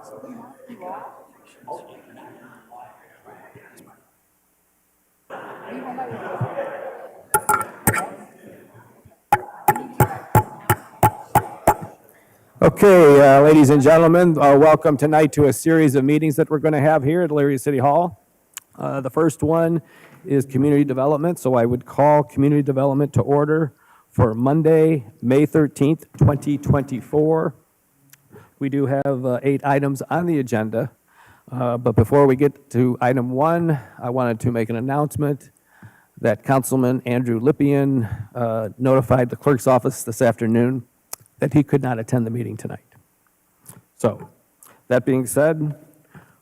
Okay, ladies and gentlemen, welcome tonight to a series of meetings that we're going to have here at Elyria City Hall. The first one is community development, so I would call community development to order for Monday, May 13th, 2024. We do have 8 items on the agenda, but before we get to item 1, I wanted to make an announcement that Councilman Andrew Lippian notified the clerk's office this afternoon that he could not attend the meeting tonight. So, that being said,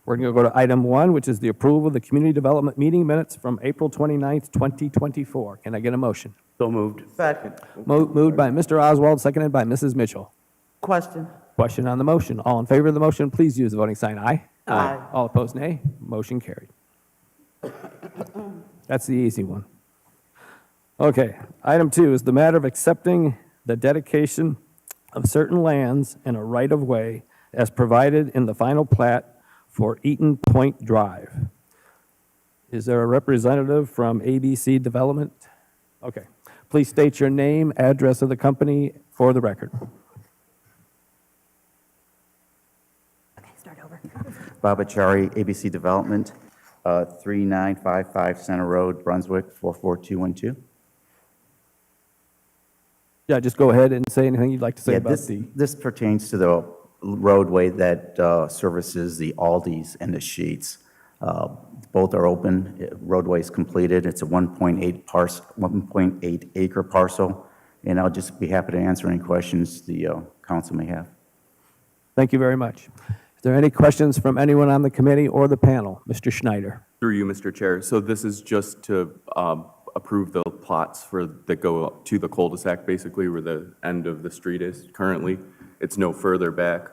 we're going to go to item 1, which is the approval of the community development meeting minutes from April 29th, 2024. Can I get a motion? So moved. Second. Moved by Mr. Oswald, seconded by Mrs. Mitchell. Question. Question on the motion. All in favor of the motion, please use the voting sign aye. Aye. All opposed, nay. Motion carried. That's the easy one. Okay, item 2 is the matter of accepting the dedication of certain lands in a right-of-way as provided in the final plat for Eaton Point Drive. Is there a representative from ABC Development? Okay. Please state your name, address of the company for the record. Okay, start over. Bob Achari, ABC Development, 3955 Center Road, Brunswick, 44212. Yeah, just go ahead and say anything you'd like to say Yeah, about this pertains to the roadway that services the Aldis and the Sheets. Both are open. Roadway is completed. It's a 1.8 acre parcel, and I'll just be happy to answer any questions the council may have. Thank you very much. Is there any questions from anyone on the committee or the panel? Mr. Schneider. Through you, Mr. Chair. So this is just to approve the plots that go up to the cul-de-sac, basically, where the end of the street is currently. It's no further back.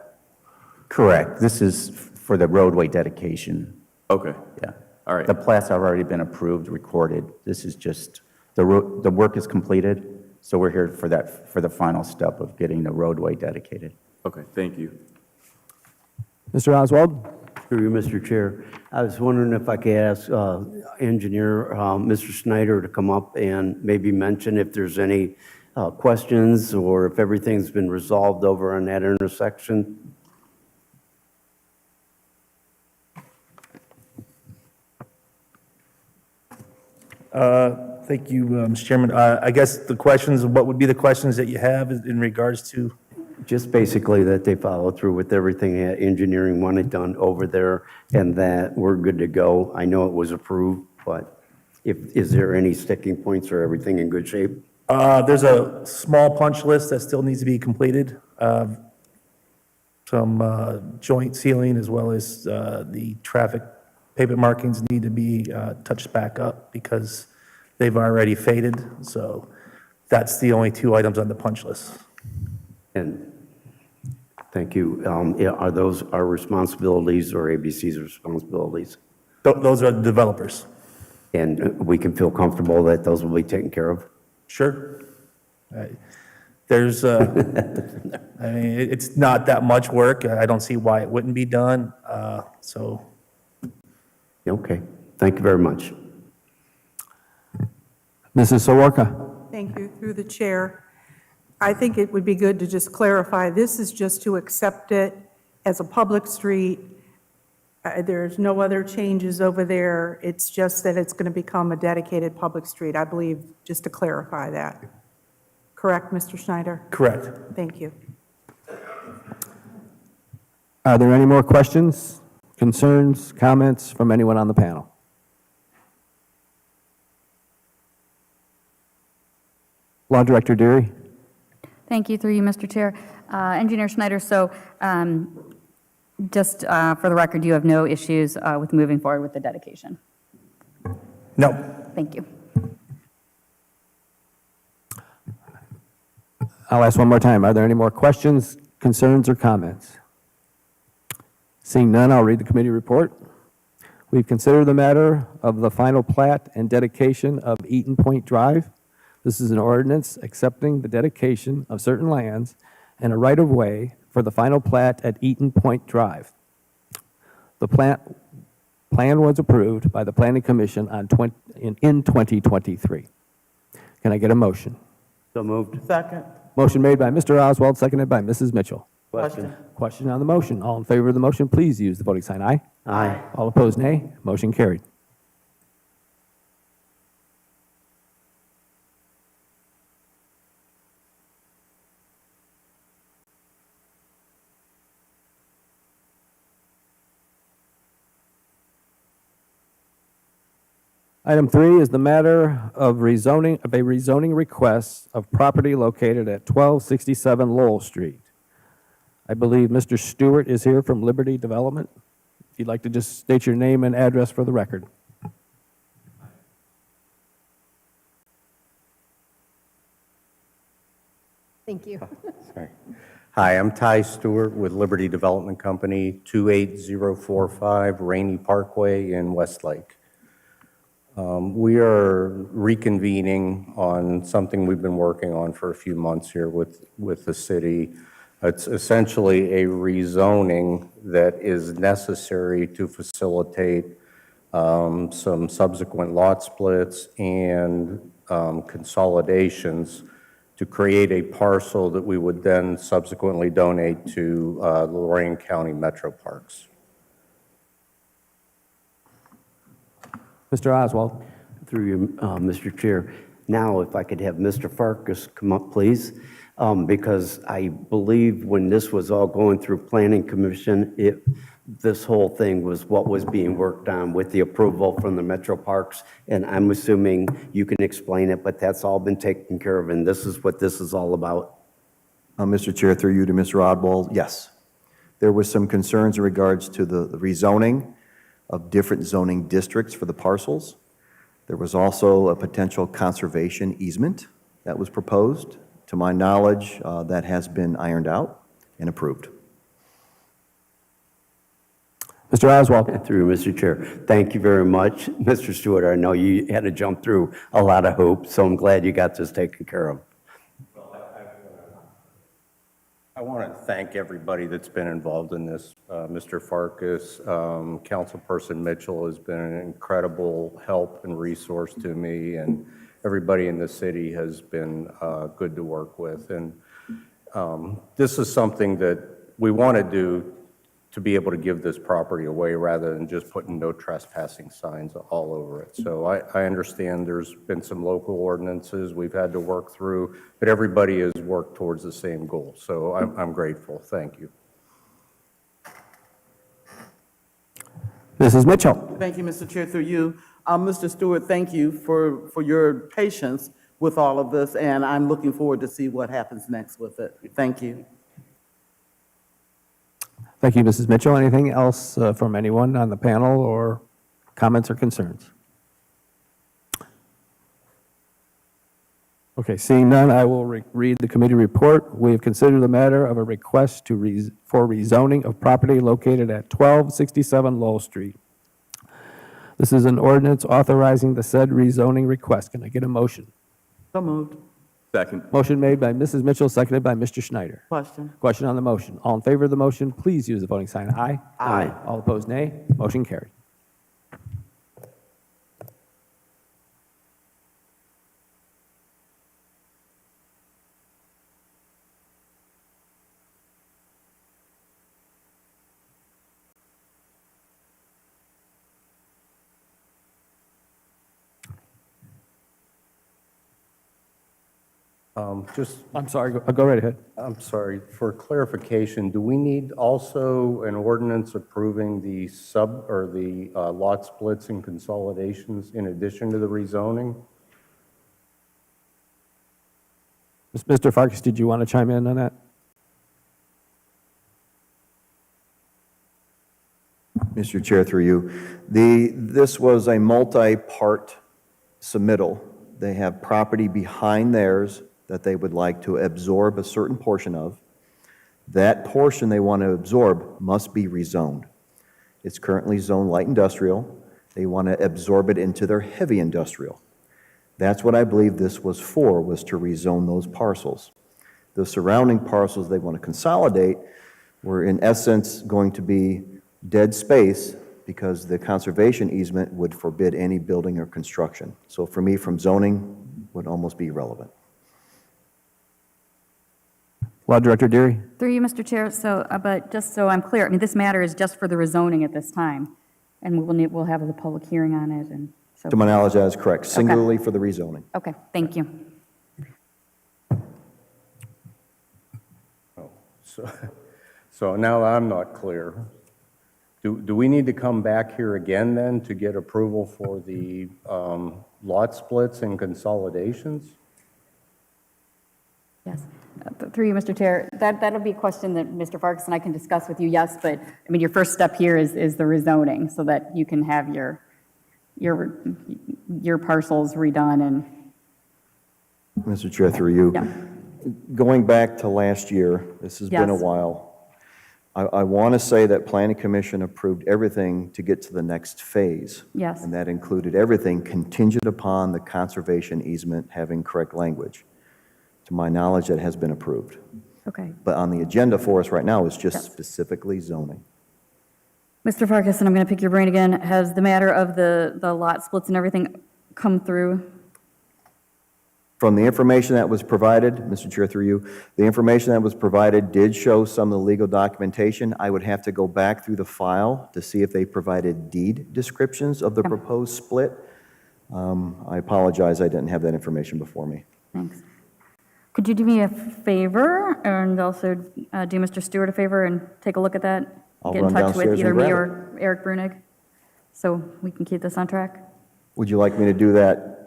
Correct. This is for the roadway dedication. Okay. Yeah. All right. The plats have already been approved, recorded. This is just, the work is completed, so we're here for that, for the final step of getting the roadway dedicated. Okay. Thank you. Mr. Oswald? Through you, Mr. Chair. I was wondering if I could ask Engineer Mr. Snyder to come up and maybe mention if there's any questions or if everything's been resolved over on that intersection. Thank you, Mr. Chairman. I guess the questions, what would be the questions that you have in regards to? Just basically that they follow through with everything that engineering wanted done over there and that we're good to go. I know it was approved, but is there any sticking points or everything in good shape? There's a small punch list that still needs to be completed. Some joint sealing as well as the traffic pavement markings need to be touched back up because they've already faded. So that's the only 2 items on the punch list. And thank you. Are those our responsibilities or ABC's responsibilities? Those are the developers. And we can feel comfortable that those will be taken care of? Sure. There's, I mean, it's not that much work. I don't see why it wouldn't be done. So. Okay. Thank you very much. Mrs. Sawarka? Thank you. Through the chair, I think it would be good to just clarify, this is just to accept it as a public street. There's no other changes over there. It's just that it's going to become a dedicated public street, I believe, just to clarify that. Correct, Mr. Schneider? Correct. Thank you. Are there any more questions, concerns, comments from anyone on the panel? Law Director Deary? Thank you, through you, Mr. Chair. Engineer Schneider, so just for the record, you have no issues with moving forward with the dedication? No. Thank you. I'll ask one more time. Are there any more questions, concerns, or comments? Seeing none, I'll read the committee report. We've considered the matter of the final plat and dedication of Eaton Point Drive. This is an ordinance accepting the dedication of certain lands and a right-of-way for the final plat at Eaton Point Drive. The plan was approved by the Planning Commission in 2023. Can I get a motion? So moved. Second. Motion made by Mr. Oswald, seconded by Mrs. Mitchell. Question. Question on the motion. All in favor of the motion, please use the voting sign aye. Aye. All opposed, nay. Motion carried. Item 3 is the matter of a rezoning request of property located at 1267 Lowell Street. I believe Mr. Stewart is here from Liberty Development. If you'd like to just state your name and address for the record. Thank you. Sorry. Hi, I'm Ty Stewart with Liberty Development Company, 28045 Rainy Parkway in Westlake. We are reconvening on something we've been working on for a few months here with the city. It's essentially a rezoning that is necessary to facilitate some subsequent lot splits and consolidations to create a parcel that we would then subsequently donate to Lorain County Metro Parks. Mr. Oswald. Through you, Mr. Chair. Now, if I could have Mr. Farkas come up, please, because I believe when this was all going through Planning Commission, this whole thing was what was being worked on with the approval from the Metro Parks, and I'm assuming you can explain it, but that's all been taken care of, and this is what this is all about. Mr. Chair, through you to Mr. Oswald, yes. There was some concerns in regards to the rezoning of different zoning districts for the parcels. There was also a potential conservation easement that was proposed. To my knowledge, that has been ironed out and approved. Mr. Oswald. Through you, Mr. Chair. Thank you very much. Mr. Stewart, I know you had to jump through a lot of hoops, so I'm glad you got this taken care of. I want to thank everybody that's been involved in this. Mr. Farkas, Councilperson Mitchell has been an incredible help and resource to me, and everybody in the city has been good to work with. And this is something that we want to do to be able to give this property away rather than just putting no trespassing signs all over it. So I understand there's been some local ordinances we've had to work through, but everybody has worked towards the same goal. So I'm grateful. Thank you. Mrs. Mitchell. Thank you, Mr. Chair, through you. Mr. Stewart, thank you for your patience with all of this, and I'm looking forward to see what happens next with it. Thank you. Thank you, Mrs. Mitchell. Anything else from anyone on the panel or comments or concerns? Okay, seeing none, I will read the committee report. We have considered the matter of a request for rezoning of property located at 1267 Lowell Street. This is an ordinance authorizing the said rezoning request. Can I get a motion? So moved. Second. Motion made by Mrs. Mitchell, seconded by Mr. Schneider. Question. Question on the motion. All in favor of the motion, please use the voting sign aye. Aye. All opposed, nay. Motion carried. I'm sorry, go right ahead. I'm sorry, for clarification, do we need also an ordinance approving the lot splits and consolidations in addition to the rezoning? Mr. Farkas, did you want to chime in on that? Mr. Chair, through you, this was a multi-part submittal. They have property behind theirs that they would like to absorb a certain portion of. That portion they want to absorb must be rezoned. It's currently zoned light industrial. They want to absorb it into their heavy industrial. That's what I believe this was for, was to rezone those parcels. The surrounding parcels they want to consolidate were in essence going to be dead space because the conservation easement would forbid any building or construction. So for me, from zoning would almost be irrelevant. Law Director Deary? Through you, Mr. Chair, so, but just so I'm clear, I mean, this matter is just for the rezoning at this time, and we'll have a public hearing on it, and so. To my knowledge, that is correct, singularly for the rezoning. Okay, thank you. So now I'm not clear. Do we need to come back here again then to get approval for the lot splits and consolidations? Yes. Through you, Mr. Chair, that'll be a question that Mr. Farkas and I can discuss with you, yes, but, I mean, your first step here is the rezoning, so that you can have your parcels redone and, Mr. Chair, through you. yeah. Going back to last year, this has been a Yes. while. I want to say that Planning Commission approved everything to get to the next phase. Yes. And that included everything contingent upon the conservation easement having correct language. To my knowledge, that has been approved. Okay. But on the agenda for us right now is just Yes. specifically zoning. Mr. Farkas, and I'm going to pick your brain again, has the matter of the lot splits and everything come through? From the information that was provided, Mr. Chair, through you, the information that was provided did show some of the legal documentation. I would have to go back through the file to see if they provided deed descriptions of the proposed split. I apologize, I didn't have that information before me. Thanks. Could you do me a favor and also do Mr. Stewart a favor and take a look at that? I'll Get in run touch with downstairs and either me grab or Eric Brunig, so we can keep this on track? Would you like me to do that?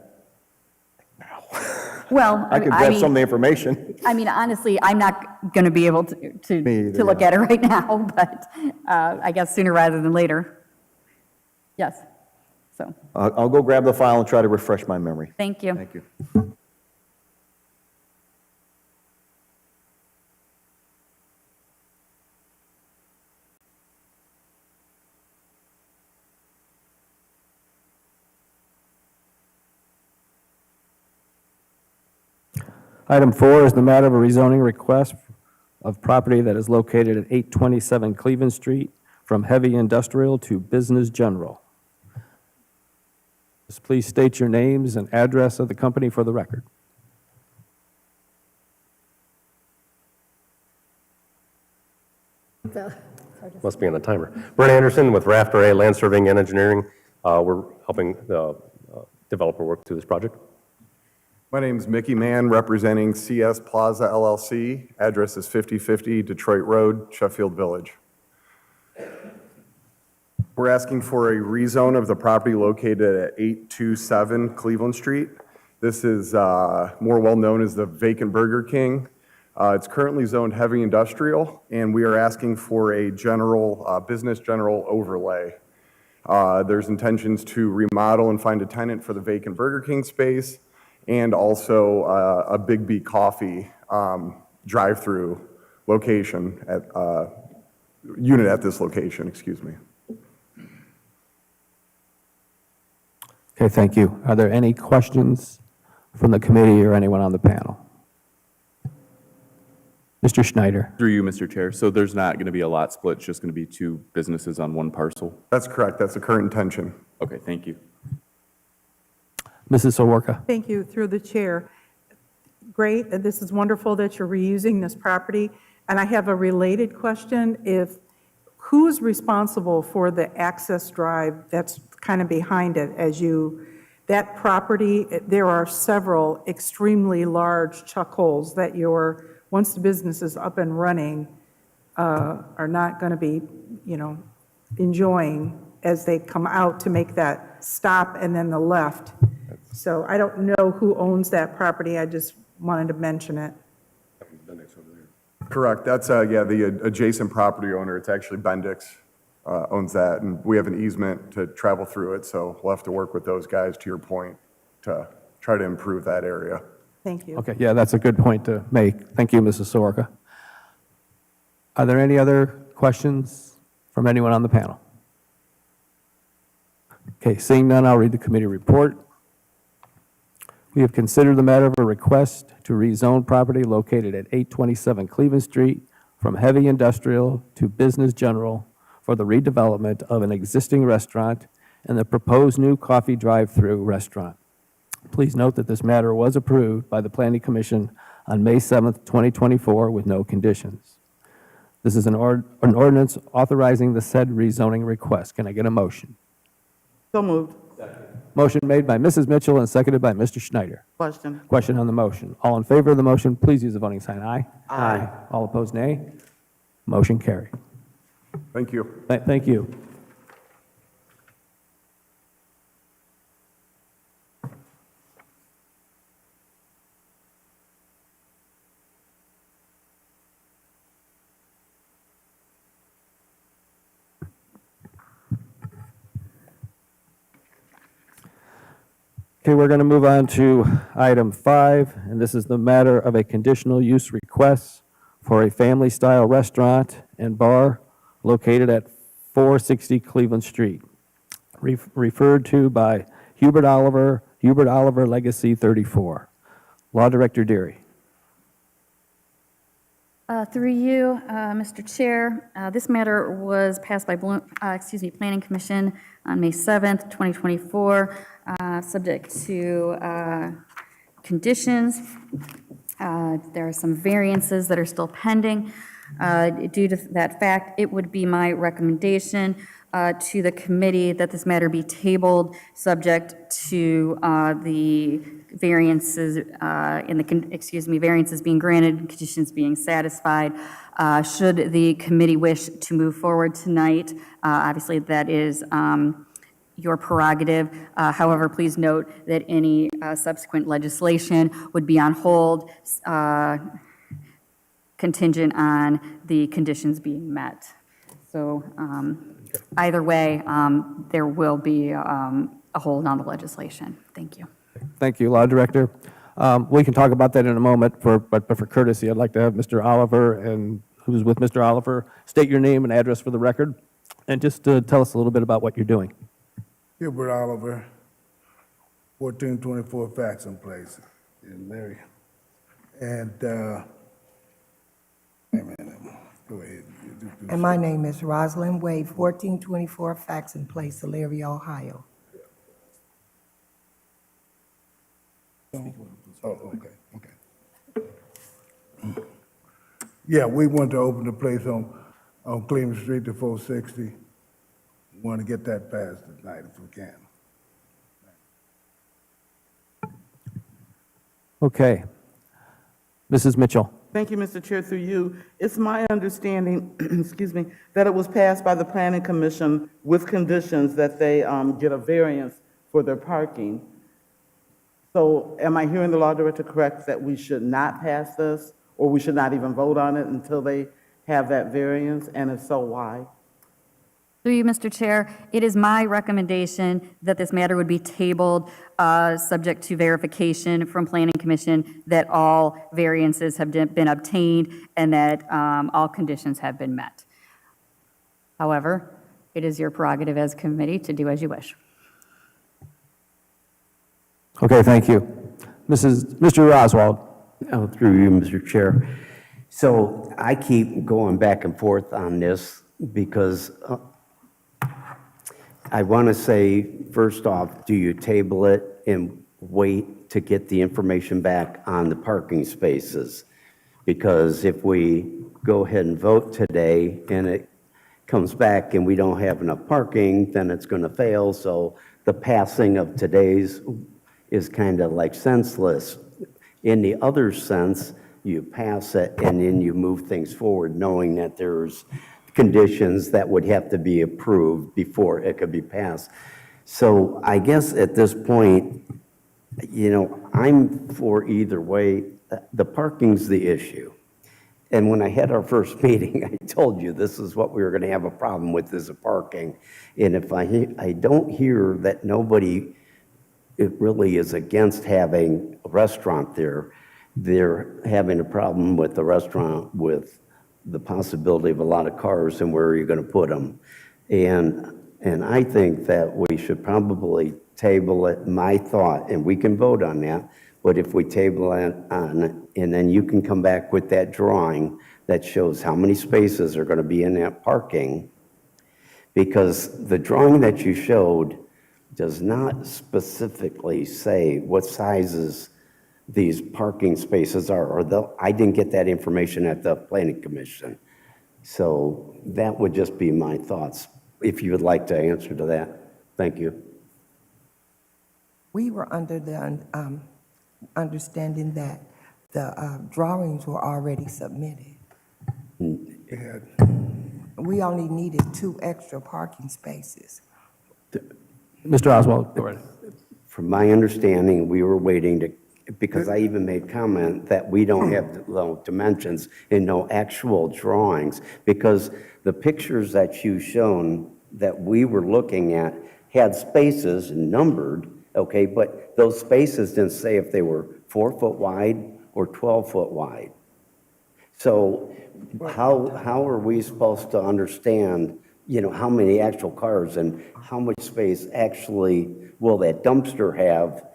Well, I could grab some of the information. I mean, honestly, I'm not going to be able Me to either, look yeah. at it right now, but I guess sooner rather than later. Yes. So, I'll go grab the file and try to refresh my memory. thank you. Thank you. Item 4 is the matter of a rezoning request of property that is located at 827 Cleveland Street from heavy industrial to business general. Just please state your names and address of the company for the record. Must be on a timer. Brent Anderson with Rafter A Land Surveying and Engineering. We're helping the developer work through this project. My name's Mickey Mann, representing CS Plaza LLC. Address is 5050 Detroit Road, Sheffield Village. We're asking for a rezone of the property located at 827 Cleveland Street. This is more well-known as the vacant Burger King. It's currently zoned heavy industrial, and we are asking for a general, business general overlay. There's intentions to remodel and find a tenant for the vacant Burger King space, and also a Big B Coffee drive-through location at, unit at this location, excuse me. Okay, thank you. Are there any questions from the committee or anyone on the panel? Mr. Schneider? Through you, Mr. Chair. So there's not going to be a lot split, it's just going to be two businesses on one parcel? That's correct, that's the current intention. Okay, thank you. Mrs. Sawarka? Thank you, through the chair. Great, this is wonderful that you're reusing this property. And I have a related question. Who is responsible for the access drive that's kind of behind it that property, there are several extremely large chuck holes that once the business is up and running, are not going to be, enjoying as they come out to make that stop and then the left. So I don't know who owns that property, I just wanted to mention it. Correct, that's, the adjacent property owner, it's actually Bendix owns that, and we have an easement to travel through it, so we'll have to work with those guys, to your point, to try to improve that area. Thank you. Okay, yeah, that's a good point to make. Thank you, Mrs. Sawarka. Are there any other questions from anyone on the panel? Okay, seeing none, I'll read the committee report. We have considered the matter of a request to rezone property located at 827 Cleveland Street from heavy industrial to business general for the redevelopment of an existing restaurant and the proposed new coffee drive-through restaurant. Please note that this matter was approved by the Planning Commission on May 7th, 2024, with no conditions. This is an ordinance authorizing the said rezoning request. Can I get a motion? So moved. Motion made by Mrs. Mitchell and seconded by Mr. Schneider. Question. Question on the motion. All in favor of the motion, please use the voting sign aye. Aye. All opposed, nay. Motion carried. Thank you. Thank you. Okay, we're going to move on to item 5, and this is the matter of a conditional use request for a family-style restaurant and bar located at 460 Cleveland Street, referred to by Hubert Oliver Legacy 34. Law Director Deary. Through you, Mr. Chair, this matter was passed by Planning Commission on May 7th, 2024, subject to conditions. There are some variances that are still pending. Due to that fact, it would be my recommendation to the committee that this matter be tabled, subject to the variances variances being granted and conditions being satisfied. Should the committee wish to move forward tonight, obviously that is your prerogative. However, please note that any subsequent legislation would be on hold, contingent on the conditions being met. So either way, there will be a hold on the legislation. Thank you. Thank you, Law Director. We can talk about that in a moment, but for courtesy, I'd like to have Mr. Oliver, and who's with Mr. Oliver, state your name and address for the record, and just tell us a little bit about what you're doing. Hubert Oliver, 1424 Faxon Place in Larry. And, wait a minute, go ahead. And my name is Rosalind Wade, 1424 Faxon Place, Elyria, Ohio. Oh, okay. Yeah, we want to open the place on Cleveland Street to 460. We want to get that passed tonight if we can. Okay. Mrs. Mitchell. Thank you, Mr. Chair, through you. It's my understanding, excuse me, that it was passed by the Planning Commission with conditions that they get a variance for their parking. So am I hearing the Law Director correct that we should not pass this, or we should not even vote on it until they have that variance, and if so, why? Through you, Mr. Chair, it is my recommendation that this matter would be tabled, subject to verification from Planning Commission that all variances have been obtained and that all conditions have been met. However, it is your prerogative as committee to do as you wish. Okay, thank you. Mr. Oswald. Oh, through you, Mr. Chair. So I keep going back and forth on this because I want to say, first off, do you table it and wait to get the information back on the parking spaces? Because if we go ahead and vote today and it comes back and we don't have enough parking, then it's going to fail. So the passing of today's is kind of like senseless. In the other sense, you pass it and then you move things forward knowing that there's conditions that would have to be approved before it could be passed. So I guess at this point, you know, I'm for either way. The parking's the issue. And when I had our first meeting, I told you this is what we were going to have a problem with, is the parking. And if I don't hear that nobody, it really is against having a restaurant there, they're having a problem with the restaurant with the possibility of a lot of cars and where are you going to put them. And I think that we should probably table it, my thought, and we can vote on that, but if we table it on, and then you can come back with that drawing that shows how many spaces are going to be in that parking, because the drawing that you showed does not specifically say what sizes these parking spaces are, or I didn't get that information at the planning commission. So that would just be my thoughts, if you would like to answer to that. Thank you. We were under the understanding that the drawings were already submitted. We only needed 2 extra parking spaces. Mr. Oswald, go ahead. From my understanding, we were waiting to, because I even made comment that we don't have the dimensions and no actual drawings, because the pictures that you shown that we were looking at had spaces numbered, okay, but those spaces didn't say if they were 4 foot wide or 12 foot wide. So how are we supposed to understand, you know, how many actual cars and how much space actually will that dumpster have?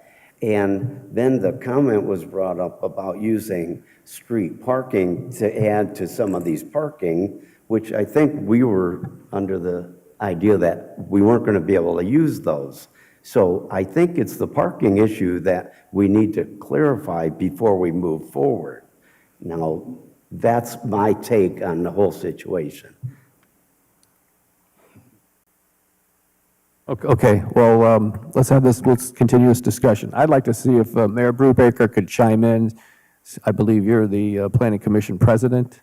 And then the comment was brought up about using street parking to add to some of these parking, which I think we were under the idea that we weren't going to be able to use those. So I think it's the parking issue that we need to clarify before we move forward. Now, that's my take on the whole situation. Okay, well, let's continue this discussion. I'd like to see if Mayor Brubaker could chime in. I believe you're the Planning Commission president.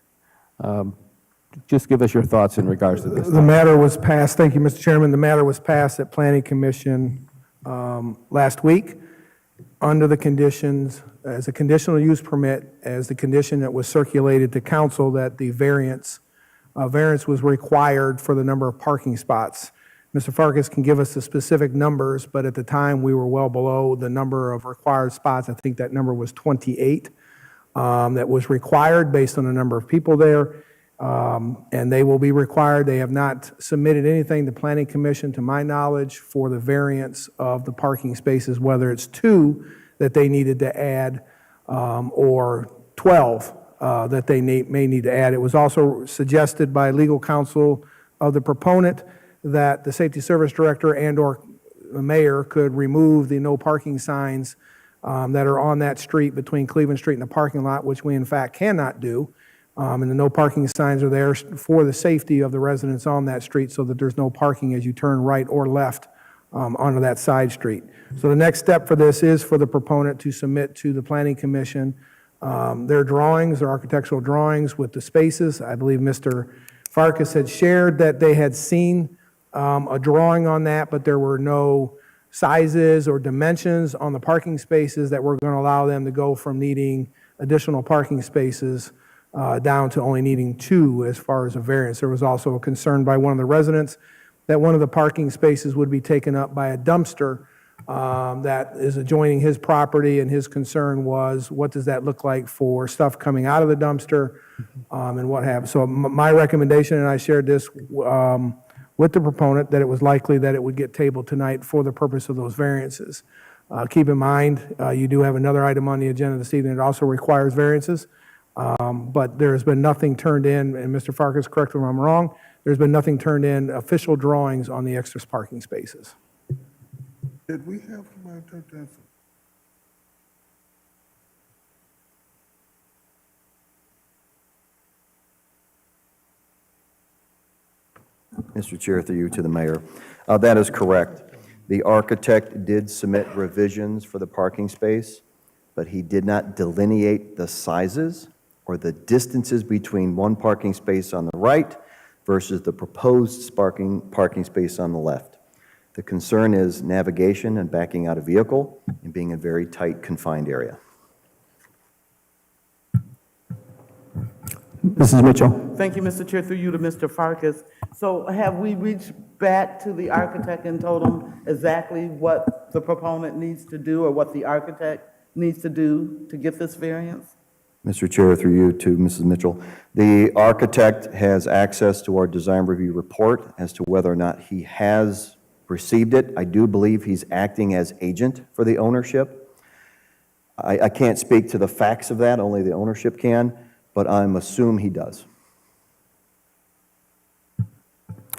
Just give us your thoughts in regards to this. The matter was passed, thank you, Mr. Chairman. The matter was passed at Planning Commission last week under the conditions, as a conditional use permit, as the condition that was circulated to council that the variance was required for the number of parking spots. Mr. Farkas can give us the specific numbers, but at the time, we were well below the number of required spots. I think that number was 28 that was required based on the number of people there. And they will be required. They have not submitted anything to Planning Commission, to my knowledge, for the variance of the parking spaces, whether it's 2 that they needed to add or 12 that they may need to add. It was also suggested by legal counsel of the proponent that the safety service director and/or the mayor could remove the no parking signs that are on that street between Cleveland Street and the parking lot, which we in fact cannot do. And the no parking signs are there for the safety of the residents on that street so that there's no parking as you turn right or left onto that side street. So the next step for this is for the proponent to submit to the Planning Commission their drawings, their architectural drawings with the spaces. I believe Mr. Farkas had shared that they had seen a drawing on that, but there were no sizes or dimensions on the parking spaces that were going to allow them to go from needing additional parking spaces down to only needing 2 as far as a variance. There was also a concern by one of the residents that one of the parking spaces would be taken up by a dumpster that is adjoining his property, and his concern was, what does that look like for stuff coming out of the dumpster and what have. So my recommendation, and I shared this with the proponent, that it was likely that it would get tabled tonight for the purpose of those variances. Keep in mind, you do have another item on the agenda this evening that also requires variances. But there has been nothing turned in, and Mr. Farkas, correct me if I'm wrong, there's been nothing turned in, official drawings on the extra parking spaces. Did we have somebody take that? Mr. Chair, through you to the mayor. That is correct. The architect did submit revisions for the parking space, but he did not delineate the sizes or the distances between one parking space on the right versus the proposed parking space on the left. The concern is navigation and backing out a vehicle and being a very tight, confined area. Mrs. Mitchell. Thank you, Mr. Chair, through you to Mr. Farkas. So have we reached back to the architect and told him exactly what the proponent needs to do or what the architect needs to do to get this variance? Mr. Chair, through you to Mrs. Mitchell. The architect has access to our design review report as to whether or not he has received it. I do believe he's acting as agent for the ownership. I can't speak to the facts of that, only the ownership can, but I'm assume he does.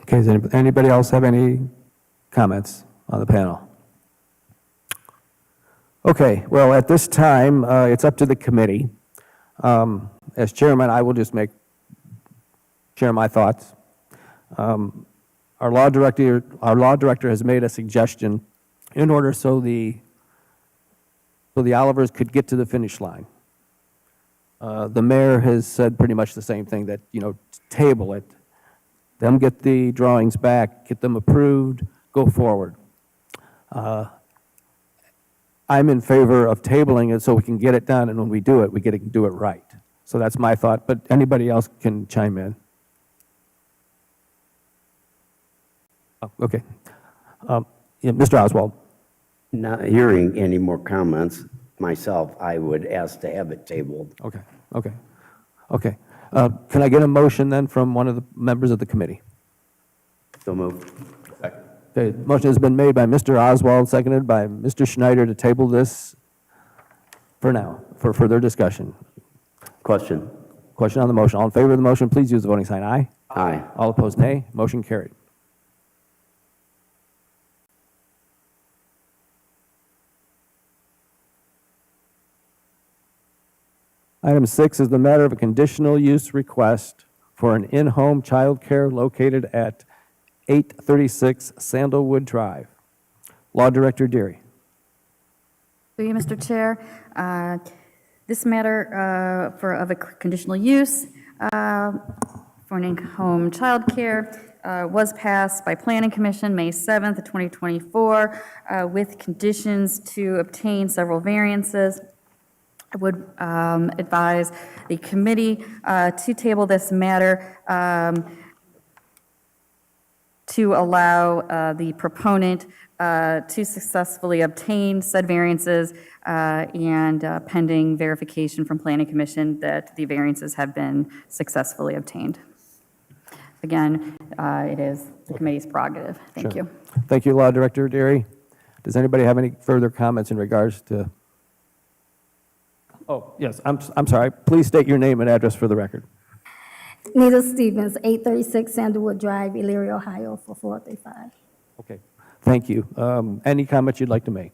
Okay, does anybody else have any comments on the panel? Okay, well, at this time, it's up to the committee. As chairman, I will just share my thoughts. Our law director has made a suggestion in order so the Olivers could get to the finish line. The mayor has said pretty much the same thing, that, table it, them get the drawings back, get them approved, go forward. I'm in favor of tabling it so we can get it done, and when we do it, we do it right. So that's my thought, but anybody else can chime in. Oh, okay. Yeah, Mr. Oswald. Not hearing any more comments myself, I would ask to have it tabled. Okay. Can I get a motion then from one of the members of the committee? So moved. Okay, motion has been made by Mr. Oswald, seconded by Mr. Schneider to table this for now, for further discussion. Question. Question on the motion. All in favor of the motion, please use the voting sign aye. Aye. All opposed, nay. Motion carried. Item 6 is the matter of a conditional use request for an in-home childcare located at 836 Sandalwood Drive. Law Director Deary. Through you, Mr. Chair. This matter of a conditional use for an in-home childcare was passed by Planning Commission May 7th, 2024, with conditions to obtain several variances. I would advise the committee to table this matter to allow the proponent to successfully obtain said variances and pending verification from Planning Commission that the variances have been successfully obtained. Again, it is the committee's prerogative. Thank you. Thank you, Law Director Deary. Does anybody have any further comments in regards to? Oh, yes, I'm sorry. Please state your name and address for the record. Nita Stevens, 836 Sandalwood Drive, Elyria, Ohio, 44435. Okay, thank you. Any comments you'd like to make?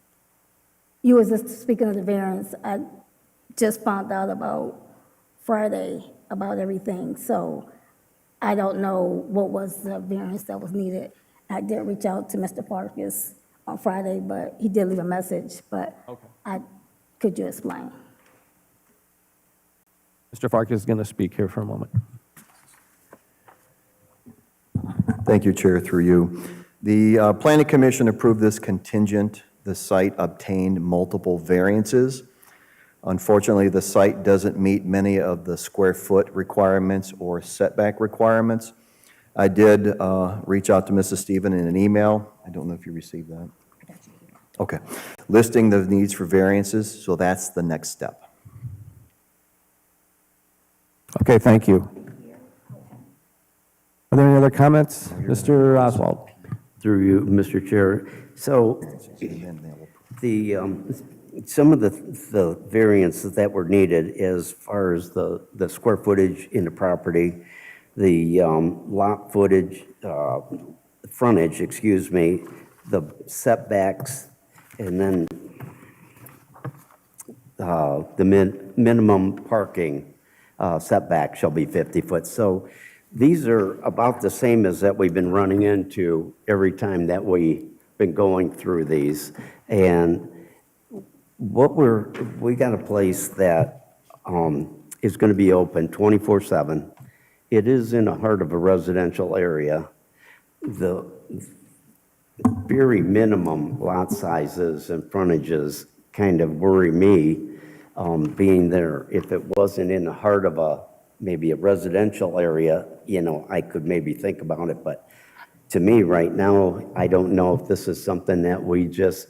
You was just speaking of the variance. I just found out about Friday about everything, so I don't know what was the variance that was needed. I did reach out to Mr. Farkas on Friday, but he did leave a message, but could you explain? Mr. Farkas is going to speak here for a moment. Thank you, Chair, through you. The Planning Commission approved this contingent. The site obtained multiple variances. Unfortunately, the site doesn't meet many of the square foot requirements or setback requirements. I did reach out to Mrs. Stephen in an email. I don't know if you received that. Okay. Listing the needs for variances, so that's the next step. Okay, thank you. Are there any other comments? Mr. Oswald. Through you, Mr. Chair. So the, some of the variances that were needed as far as the square footage in the property, the lot footage, frontage, excuse me, the setbacks, and then the minimum parking setback shall be 50 foot. So these are about the same as that we've been running into every time that we've been going through these. And what we got a place that is going to be open 24/7. It is in the heart of a residential area. The very minimum lot sizes and frontages kind of worry me, being there. If it wasn't in the heart of maybe a residential area, I could maybe think about it. But to me, right now, I don't know if this is something that we just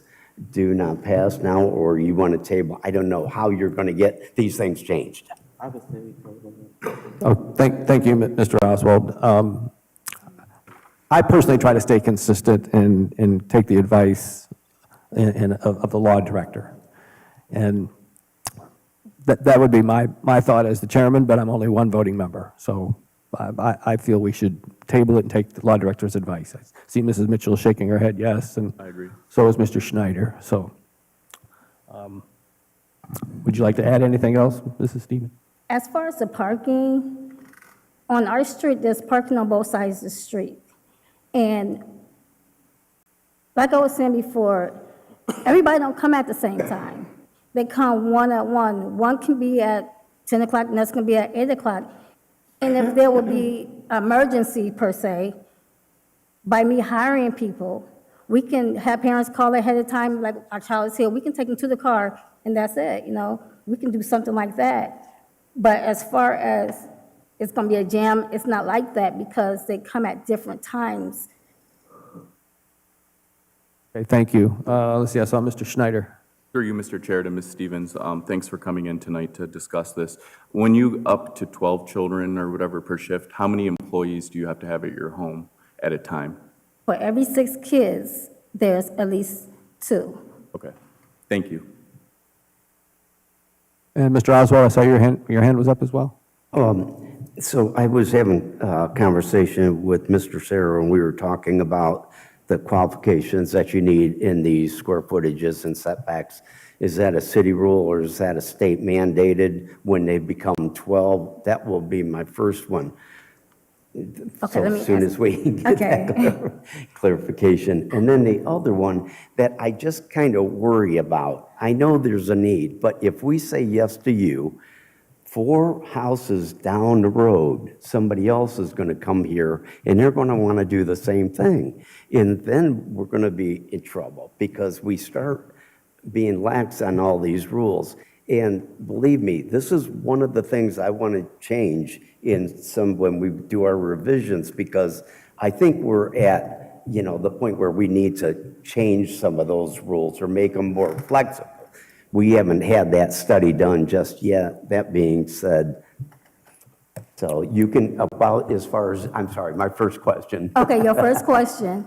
do not pass now, or you want to table. I don't know how you're going to get these things changed. Oh, thank you, Mr. Oswald. I personally try to stay consistent and take the advice of the law director. And that would be my thought as the chairman, but I'm only one voting member. So I feel we should table it and take the law director's advice. I see Mrs. Mitchell shaking her head yes, and I agree. so is Mr. Schneider. So, would you like to add anything else, Mrs. Stevens? As far as the parking, on our street, there's parking on both sides of the street. And like I was saying before, everybody don't come at the same time. They come one at one. One can be at 10 o'clock, and that's going to be at 8 o'clock. And if there will be emergency per se, by me hiring people, we can have parents call ahead of time, like our child is here, we can take them to the car, and that's it, you know? We can do something like that. But as far as it's going to be a jam, it's not like that because they come at different times. Okay, thank you. Let's see, I saw Mr. Schneider. Through you, Mr. Chair, to Ms. Stevens, thanks for coming in tonight to discuss this. When you up to 12 children or whatever per shift, how many employees do you have to have at your home at a time? For every 6 kids, there's at least 2. Okay, thank you. And Mr. Oswald, I saw your hand was up as well? So I was having a conversation with Mr. Sarah, and we were talking about the qualifications that you need in these square footages and setbacks. Is that a city rule or is that a state mandated when they become 12? That will be my first one. Okay, So let me as soon ask- as we get that clarification. And then the other one that I just kind of worry about, I know there's a need, but if we say yes to you, 4 houses down the road, somebody else is going to come here and they're going to want to do the same thing. And then we're going to be in trouble because we start being lax on all these rules. And believe me, this is one of the things I want to change when we do our revisions, because I think we're at, the point where we need to change some of those rules or make them more flexible. We haven't had that study done just yet. That being said, so you can, I'm sorry, my first question. Okay, your first question.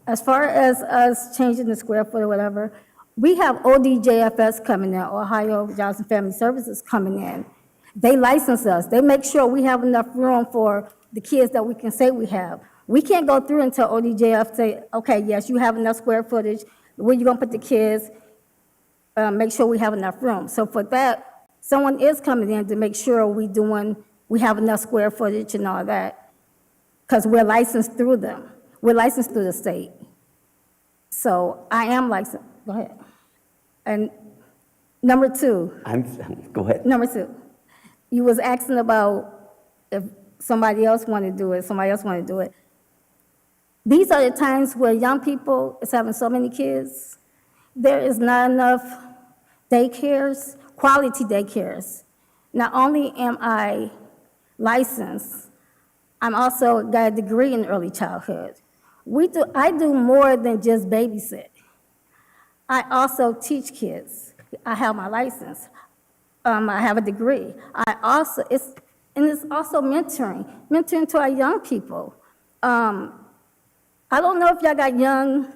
As far as us changing the square foot or whatever, we have ODJFS coming in, Ohio Jobs and Family Services coming in. They license us. They make sure we have enough room for the kids that we can say we have. We can't go through until ODJF say, okay, yes, you have enough square footage. Where you gonna put the kids? Make sure we have enough room. So for that, someone is coming in to make sure we have enough square footage and all that, because we're licensed through them. We're licensed through the state. So I am licensed. Go ahead. And number 2. Go ahead. Number 2, you was asking about if somebody else wanted to do it, These are the times where young people is having so many kids. There is not enough daycares, quality daycares. Not only am I licensed, I'm also got a degree in early childhood. I do more than just babysit. I also teach kids. I have my license. I have a degree. It's also mentoring to our young people. I don't know if y'all got young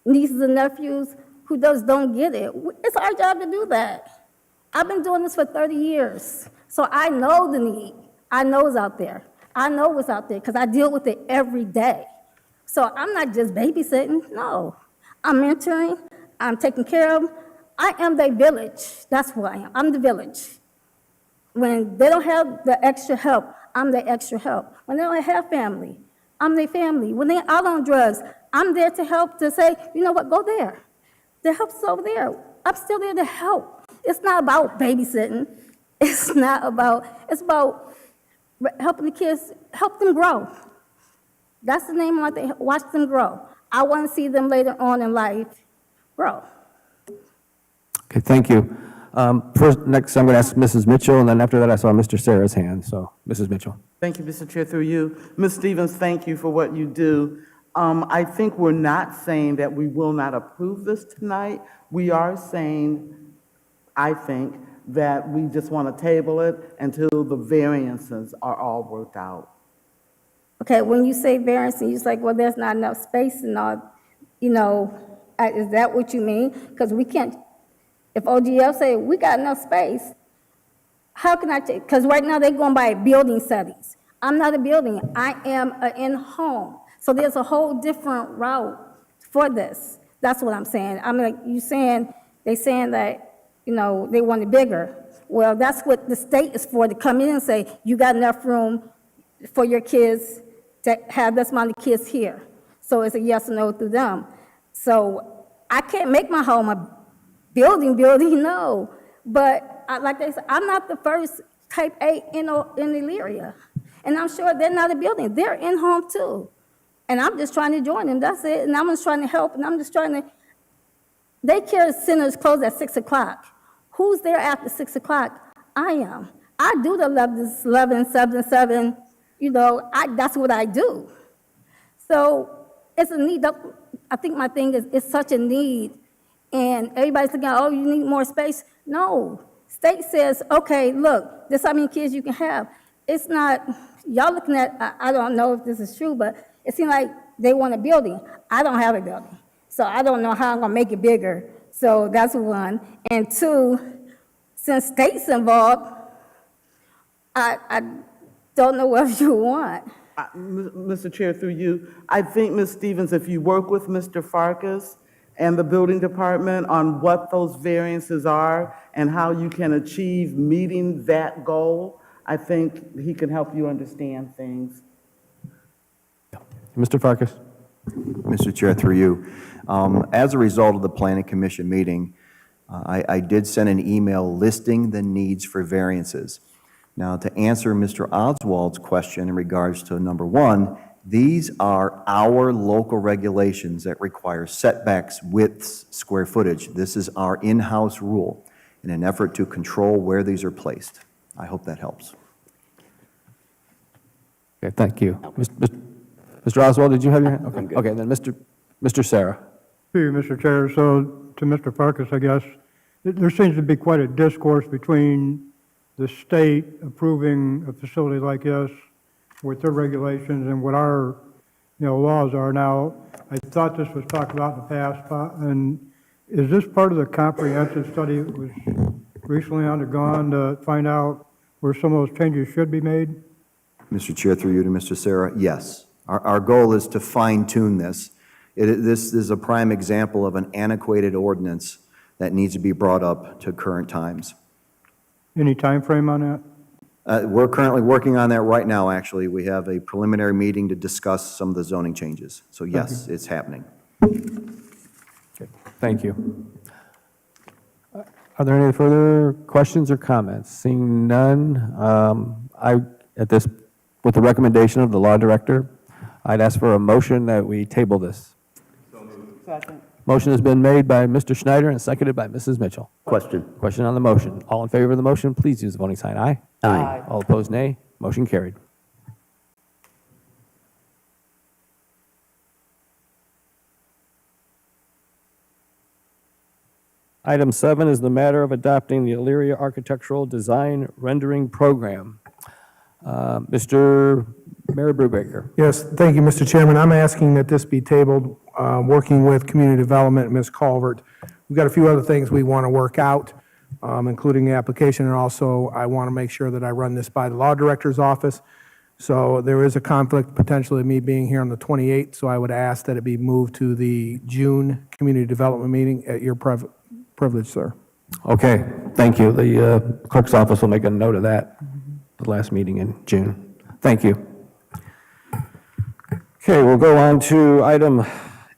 nieces and nephews who don't get it. It's our job to do that. I've been doing this for 30 years, so I know the need. I know it's out there. I know what's out there because I deal with it every day. So I'm not just babysitting, no. I'm mentoring, I'm taking care of them. I am their village, that's who I am. I'm the village. When they don't have the extra help, I'm the extra help. When they don't have family, I'm their family. When they're out on drugs, I'm there to help, to say, you know what, go there. The help's over there. I'm still there to help. It's not about babysitting. It's about helping the kids, help them grow. That's the name of it, watch them grow. I want to see them later on in life grow. Okay, thank you. Next, I'm going to ask Mrs. Mitchell, and then after that, I saw Mr. Sarah's hand, so Mrs. Mitchell. Thank you, Mr. Chair, through you. Ms. Stevens, thank you for what you do. I think we're not saying that we will not approve this tonight. We are saying, I think, that we just want to table it until the variances are all worked out. Okay, when you say variance, and you're like, well, there's not enough space and all, is that what you mean? Because we can't, if OGL say we got enough space, how can I take, because right now they're going by building settings. I'm not a building, I am an in-home. So there's a whole different route for this. That's what I'm saying. I'm like, they saying that, they want it bigger. Well, that's what the state is for, to come in and say, you got enough room for your kids to have this amount of kids here. So it's a yes or no through them. So I can't make my home a building, no. But like they said, I'm not the first type A in Elyria. And I'm sure they're not a building, they're in home too. And I'm just trying to join them, that's it. And I'm just trying to help, and I'm just trying to, daycare centers close at 6 o'clock. Who's there after 6 o'clock? I am. I do the 11, 7, that's what I do. So it's a need. I think my thing is, it's such a need. And everybody's thinking, oh, you need more space. No. State says, okay, look, this is how many kids you can have. It's not, y'all looking at, I don't know if this is true, but it seems like they want a building. I don't have a building. So I don't know how I'm gonna make it bigger. So that's one. And two, since state's involved, I don't know what you want. Mr. Chair, through you, I think, Ms. Stevens, if you work with Mr. Farkas and the building department on what those variances are and how you can achieve meeting that goal, I think he can help you understand things. Mr. Farkas? Mr. Chair, through you, as a result of the Planning Commission meeting, I did send an email listing the needs for variances. Now, to answer Mr. Oswald's question in regards to number one, these are our local regulations that require setbacks, widths, square footage. This is our in-house rule in an effort to control where these are placed. I hope that helps. Okay, thank you. Mr. Oswald, did you have your hand? Okay, okay, then Mr. Sarah. Thank you, Mr. Chair. So to Mr. Farkas, I guess, there seems to be quite a discourse between the state approving a facility like this with their regulations and what our, laws are now. I thought this was talked about in the past, and is this part of the comprehensive study that was recently undergone to find out where some of those changes should be made? Mr. Chair, through you to Mr. Sarah, yes. Our goal is to fine-tune this. This is a prime example of an antiquated ordinance that needs to be brought up to current times. Any time frame on that? We're currently working on that right now, actually. We have a preliminary meeting to discuss some of the zoning changes. So yes, it's happening. Okay, thank you. Are there any further questions or comments? Seeing none, with the recommendation of the law director, I'd ask for a motion that we table this. Second. Motion has been made by Mr. Schneider and seconded by Mrs. Mitchell. Question. Question on the motion. All in favor of the motion, please use the voting sign aye. Aye. All opposed, nay. Motion carried. Item 7 is the matter of adopting the Elyria Architectural Design Rendering Program. Mr. Mayor Brubaker. Yes, thank you, Mr. Chairman. I'm asking that this be tabled, working with Community Development, Ms. Calvert. We've got a few other things we want to work out, including the application, and also I want to make sure that I run this by the law director's office. So there is a conflict potentially of me being here on the 28th, so I would ask that it be moved to the June Community Development meeting at your privilege, sir. Okay, thank you. The clerk's office will make a note of that, the last meeting in June. Thank you. Okay, we'll go on to item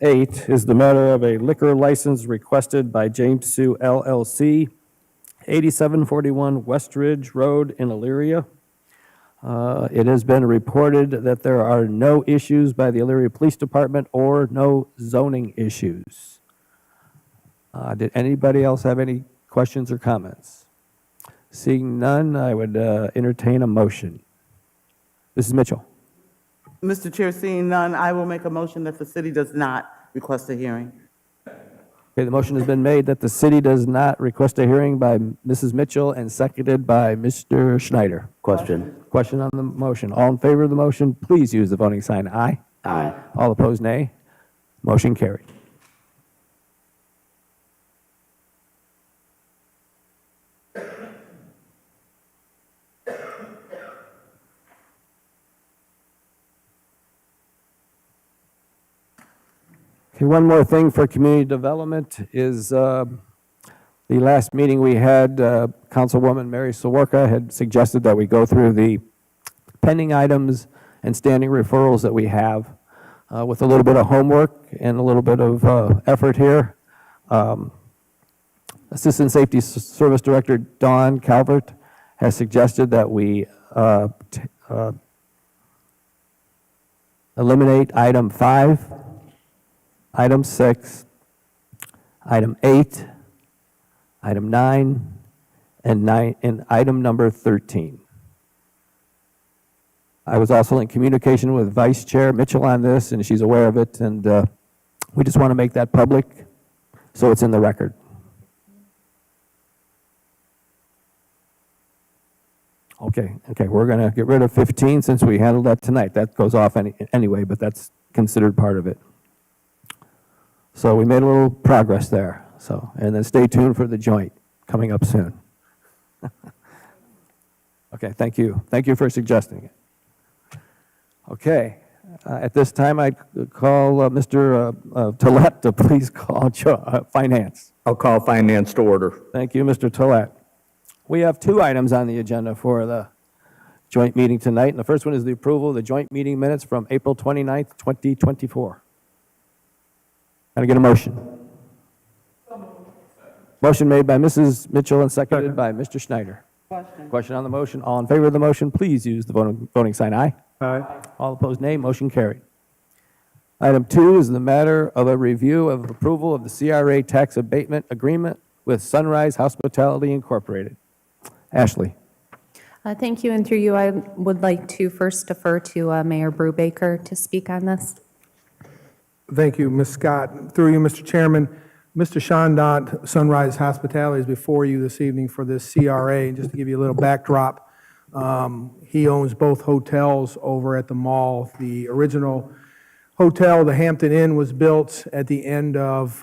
8, is the matter of a liquor license requested by James Sue LLC, 8741 West Ridge Road in Elyria. It has been reported that there are no issues by the Elyria Police Department or no zoning issues. Did anybody else have any questions or comments? Seeing none, I would entertain a motion. Mrs. Mitchell. Mr. Chair, seeing none, I will make a motion that the city does not request a hearing. Okay, the motion has been made that the city does not request a hearing by Mrs. Mitchell and seconded by Mr. Schneider. Question. Question on the motion. All in favor of the motion, please use the voting sign aye. Aye. All opposed, nay. Motion carried. Okay, one more thing for community development is the last meeting we had, Councilwoman Mary Sawarka had suggested that we go through the pending items and standing referrals that we have with a little bit of homework and a little bit of effort here. Assistant Safety Service Director Dawn Calvert has suggested that we eliminate item 5, item 6, item 8, item 9, and item number 13. I was also in communication with Vice Chair Mitchell on this, and she's aware of it, and we just want to make that public so it's in the record. Okay, we're going to get rid of 15 since we handled that tonight. That goes off anyway, but that's considered part of it. So we made a little progress there. So, and then stay tuned for the joint coming up soon. Okay, thank you. Thank you for suggesting it. Okay, at this time I call Mr. Tollett to please call Finance. I'll call Finance to order. Thank you, Mr. Tollett. We have 2 items on the agenda for the joint meeting tonight, and the first one is the approval of the joint meeting minutes from April 29th, 2024. Can I get a motion? Motion made by Mrs. Mitchell and seconded by Mr. Schneider. Question on the motion. All in favor of the motion, please use the voting sign aye. Aye. All opposed, nay. Motion carried. Item 2 is the matter of a review of approval of the CRA tax abatement agreement with Sunrise Hospitality Incorporated. Ashley. Thank you, and through you, I would like to first defer to Mayor Brubaker to speak on this. Thank you, Ms. Scott. Through you, Mr. Chairman, Mr. Shondot, Sunrise Hospitality, is before you this evening for this CRA. And just to give you a little backdrop, he owns both hotels over at the mall. The original hotel, the Hampton Inn, was built at the end of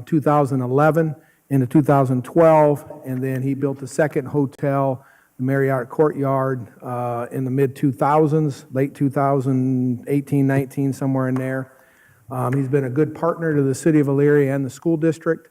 2011 into 2012, and then he built the second hotel, the Marriott Courtyard, in the mid-2000s, late 2018, 19, somewhere in there. He's been a good partner to the city of Elyria and the school district.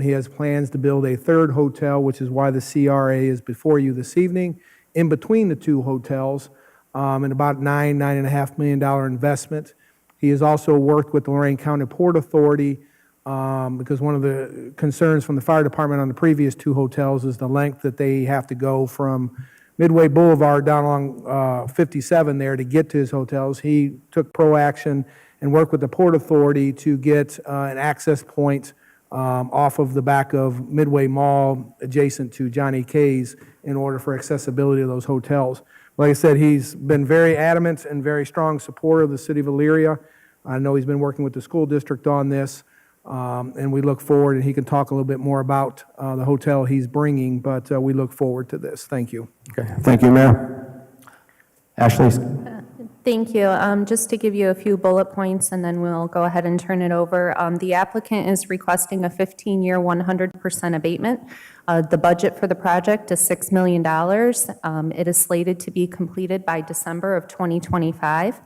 He has plans to build a third hotel, which is why the CRA is before you this evening, in between the 2 hotels, and about $9.5 million investment. He has also worked with the Lorain County Port Authority because one of the concerns from the fire department on the previous 2 hotels is the length that they have to go from Midway Boulevard down along 57 there to get to his hotels. He took pro-action and worked with the Port Authority to get an access point off of the back of Midway Mall adjacent to Johnny K's in order for accessibility to those hotels. Like I said, he's been very adamant and very strong supporter of the city of Elyria. I know he's been working with the school district on this, and we look forward, and he can talk a little bit more about the hotel he's bringing, but we look forward to this. Thank you. Okay, thank you, Mayor. Ashley. Thank you. Just to give you a few bullet points, and then we'll go ahead and turn it over. The applicant is requesting a 15-year, 100% abatement. The budget for the project is $6 million. It is slated to be completed by December of 2025.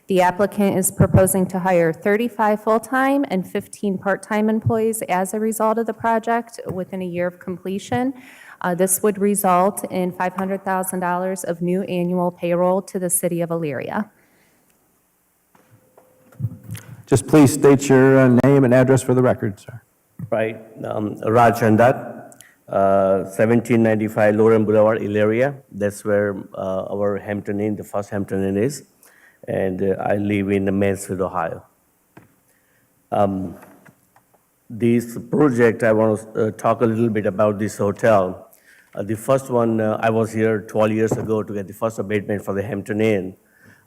The applicant is proposing to hire 35 full-time and 15 part-time employees as a result of the project within a year of completion. This would result in $500,000 of new annual payroll to the city of Elyria. Just please state your name and address for the record, sir. Right, Raj Chandat, 1795 Loren Boulevard, Elyria. That's where our Hampton Inn, the first Hampton Inn is. And I live in Mansfield, Ohio. This project, I want to talk a little bit about this hotel. The first one, I was here 12 years ago to get the first abatement for the Hampton Inn,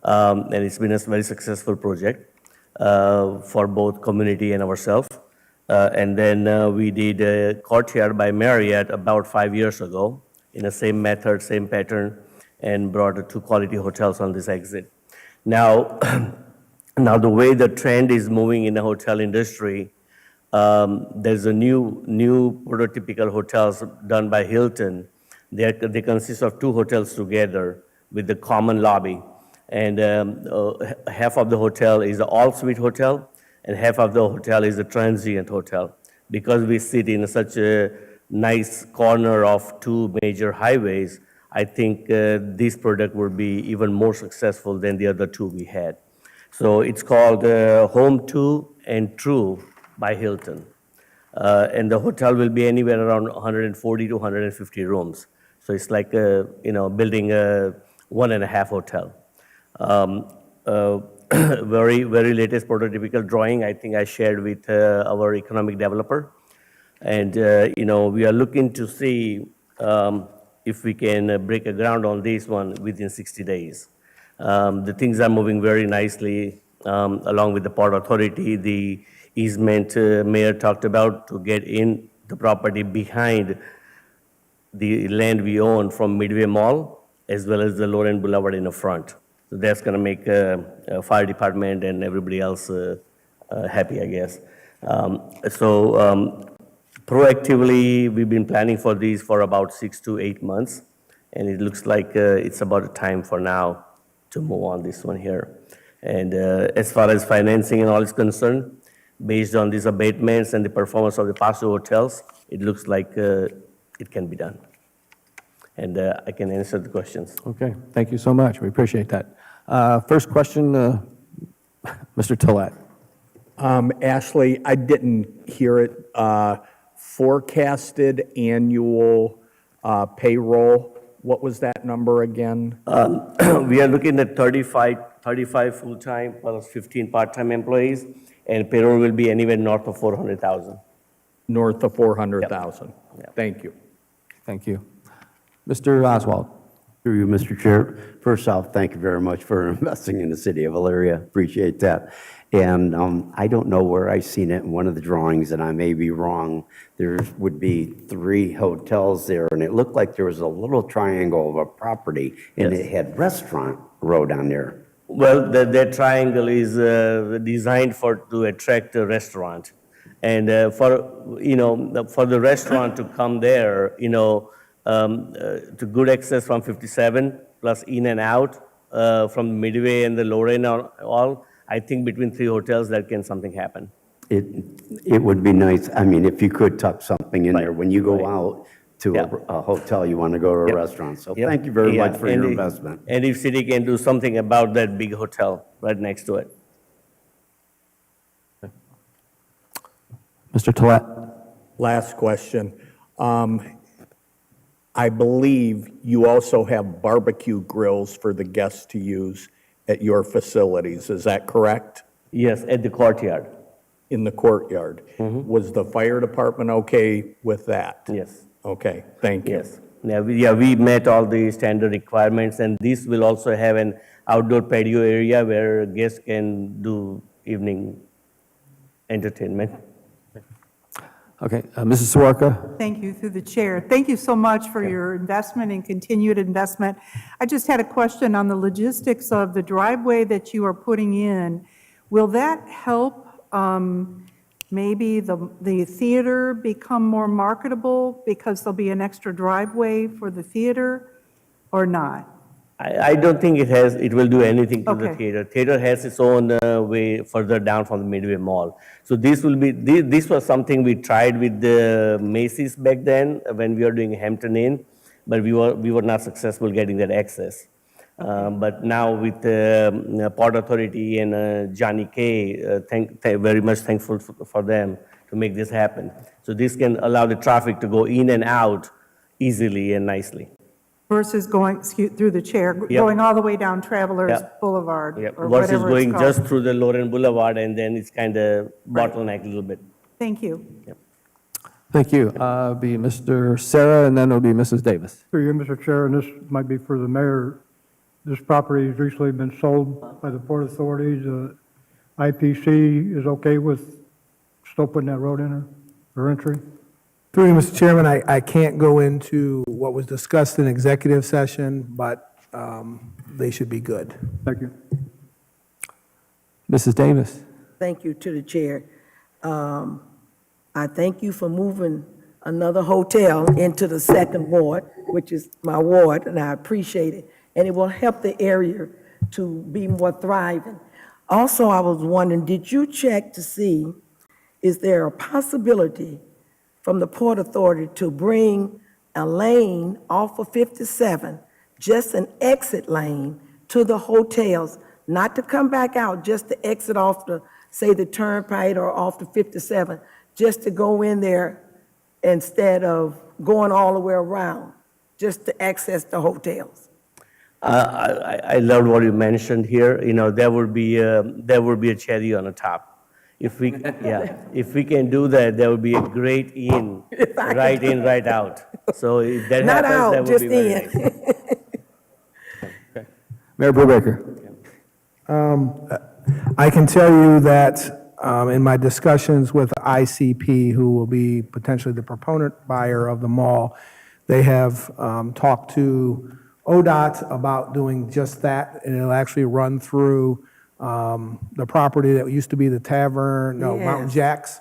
and it's been a very successful project for both community and ourselves. And then we did a Courtyard by Marriott about 5 years ago in the same method, same pattern, and brought 2 quality hotels on this exit. Now, the way the trend is moving in the hotel industry, there's a new prototypical hotels done by Hilton. They consist of 2 hotels together with the common lobby. And half of the hotel is an all-suite hotel, and half of the hotel is a transient hotel. Because we sit in such a nice corner of two major highways, I think this product will be even more successful than the other two we had. So it's called Home 2 and True by Hilton. And the hotel will be anywhere around 140 to 150 rooms. So it's like, building a 1.5 hotel. Very, very latest prototypical drawing, I think I shared with our economic developer. And, we are looking to see if we can break a ground on this one within 60 days. The things are moving very nicely, along with the Port Authority, the easement Mayor talked about to get in the property behind the land we own from Midway Mall, as well as the Lorraine Boulevard in the front. So that's going to make fire department and everybody else happy, I guess. Proactively, we've been planning for these for about 6 to 8 months, and it looks like it's about a time for now to move on this one here. And as far as financing and all is concerned, based on these abatements and the performance of the past two hotels, it looks like it can be done. And I can answer the questions. Okay, thank you so much. We appreciate that. First question, Mr. Tolet. Ashley, I didn't hear it. Forecasted annual payroll, what was that number again? We are looking at 35 full-time plus 15 part-time employees, and payroll will be anywhere north of 400,000. North of 400,000. Yep. Thank you. Thank you. Mr. Oswald. Through you, Mr. Chair. First off, thank you very much for investing in the city of Elyria. Appreciate that. And I don't know where I seen it in one of the drawings, and I may be wrong. There would be 3 hotels there, and it looked like there was a little triangle of a property, and Yes. it had restaurant road on there. Well, that triangle is designed to attract a restaurant. And for the restaurant to come there, to good access from 57, plus in and out from Midway and the Lorraine all, I think between 3 hotels, that can something happen. It would be nice, I mean, if you could tuck something in there. When you go out to Yep. a hotel, you want to go to a Yep. restaurant. So Yep. thank you very Yeah, much for and your if- investment. And if city can do something about that big hotel right next to it. Mr. Tolet. Last question. I believe you also have barbecue grills for the guests to use at your facilities. Is that correct? Yes, at the courtyard. In the courtyard. Was the fire department okay with that? Yes. Okay, thank you. Yes. Yeah, we met all the standard requirements, and this will also have an outdoor patio area where guests can do evening entertainment. Okay, Mrs. Soroka. Thank you, through the chair. Thank you so much for your investment and continued investment. I just had a question on the logistics of the driveway that you are putting in. Will that help maybe the theater become more marketable because there'll be an extra driveway for the theater, or not? I don't think it will do anything to the Okay. theater. Theater has its own way further down from the Midway Mall. So this was something we tried with the Macy's back then when we were doing Hampton Inn, but we were not successful getting that access. But now with Port Authority and Johnny K, very much thankful for them to make this happen. So this can allow the traffic to go in and out easily and nicely. Versus going, through the chair, going all the way down Travelers Yep. Boulevard, Yep. or Versus whatever going it's just called. through the Lorraine Boulevard, and then it's kind of bottleneck a little bit. Thank you. Thank you. Be Mr. Sarah, and then it'll be Mrs. Davis. Through you, Mr. Chair, and this might be for the mayor, this property has recently been sold by the Port Authority. The IPC is okay with still putting that road in there, or entry? Through you, Mr. Chairman, I can't go into what was discussed in executive session, but they should be good. Thank you. Mrs. Davis. Thank you to the chair. I thank you for moving another hotel into the second ward, which is my ward, and I appreciate it. And it will help the area to be more thriving. Also, I was wondering, did you check to see, is there a possibility from the Port Authority to bring a lane off of 57, just an exit lane to the hotels, not to come back out, just to exit off the, say, the Turnpike or off the 57, just to go in there instead of going all the way around, just to access the hotels? I loved what you mentioned here. You know, there would be a cherry on the top. If we, yeah, if we can do that, there would be a great in, right in, right out. So if that Not happens, out, that would just be very in. nice. Mayor Brubaker. I can tell you that in my discussions with ICP, who will be potentially the proponent buyer of the mall, they have talked to ODOT about doing just that, and it'll actually run through the property that used to be the tavern, no, Mountain Yes. Jacks.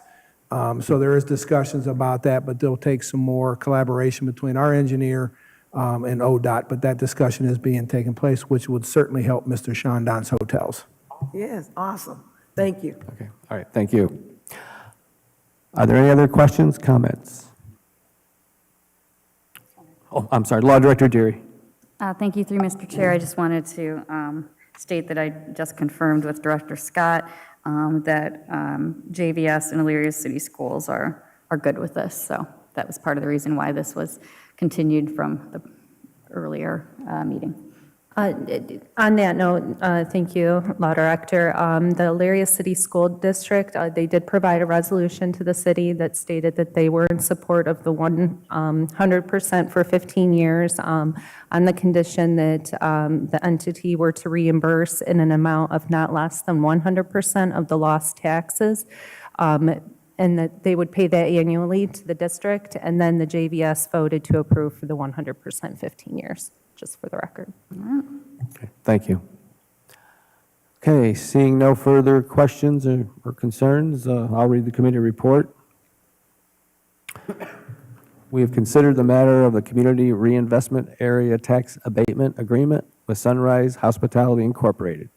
So there is discussions about that, but they'll take some more collaboration between our engineer and ODOT, but that discussion is being taken place, which would certainly help Mr. Chandon's hotels. Yes, awesome. Thank you. Okay, all right, thank you. Are there any other questions, comments? Oh, I'm sorry, Law Director Deary. Thank you, through Mr. Chair. I just wanted to state that I just confirmed with Director Scott that JVS and Elyria City Schools are good with this. So that was part of the reason why this was continued from the earlier meeting. On that note, thank you, Law Director. The Elyria City School District, they did provide a resolution to the city that stated that they were in support of the 100% for 15 years on the condition that the entity were to reimburse in an amount of not less than 100% of the lost taxes, and that they would pay that annually to the district, and then the JVS voted to approve for the 100% 15 years, just for the record. Okay, thank you. Okay, seeing no further questions or concerns, I'll read the committee report. We have considered the matter of the Community Reinvestment Area Tax Abatement Agreement with Sunrise Hospitality Incorporated.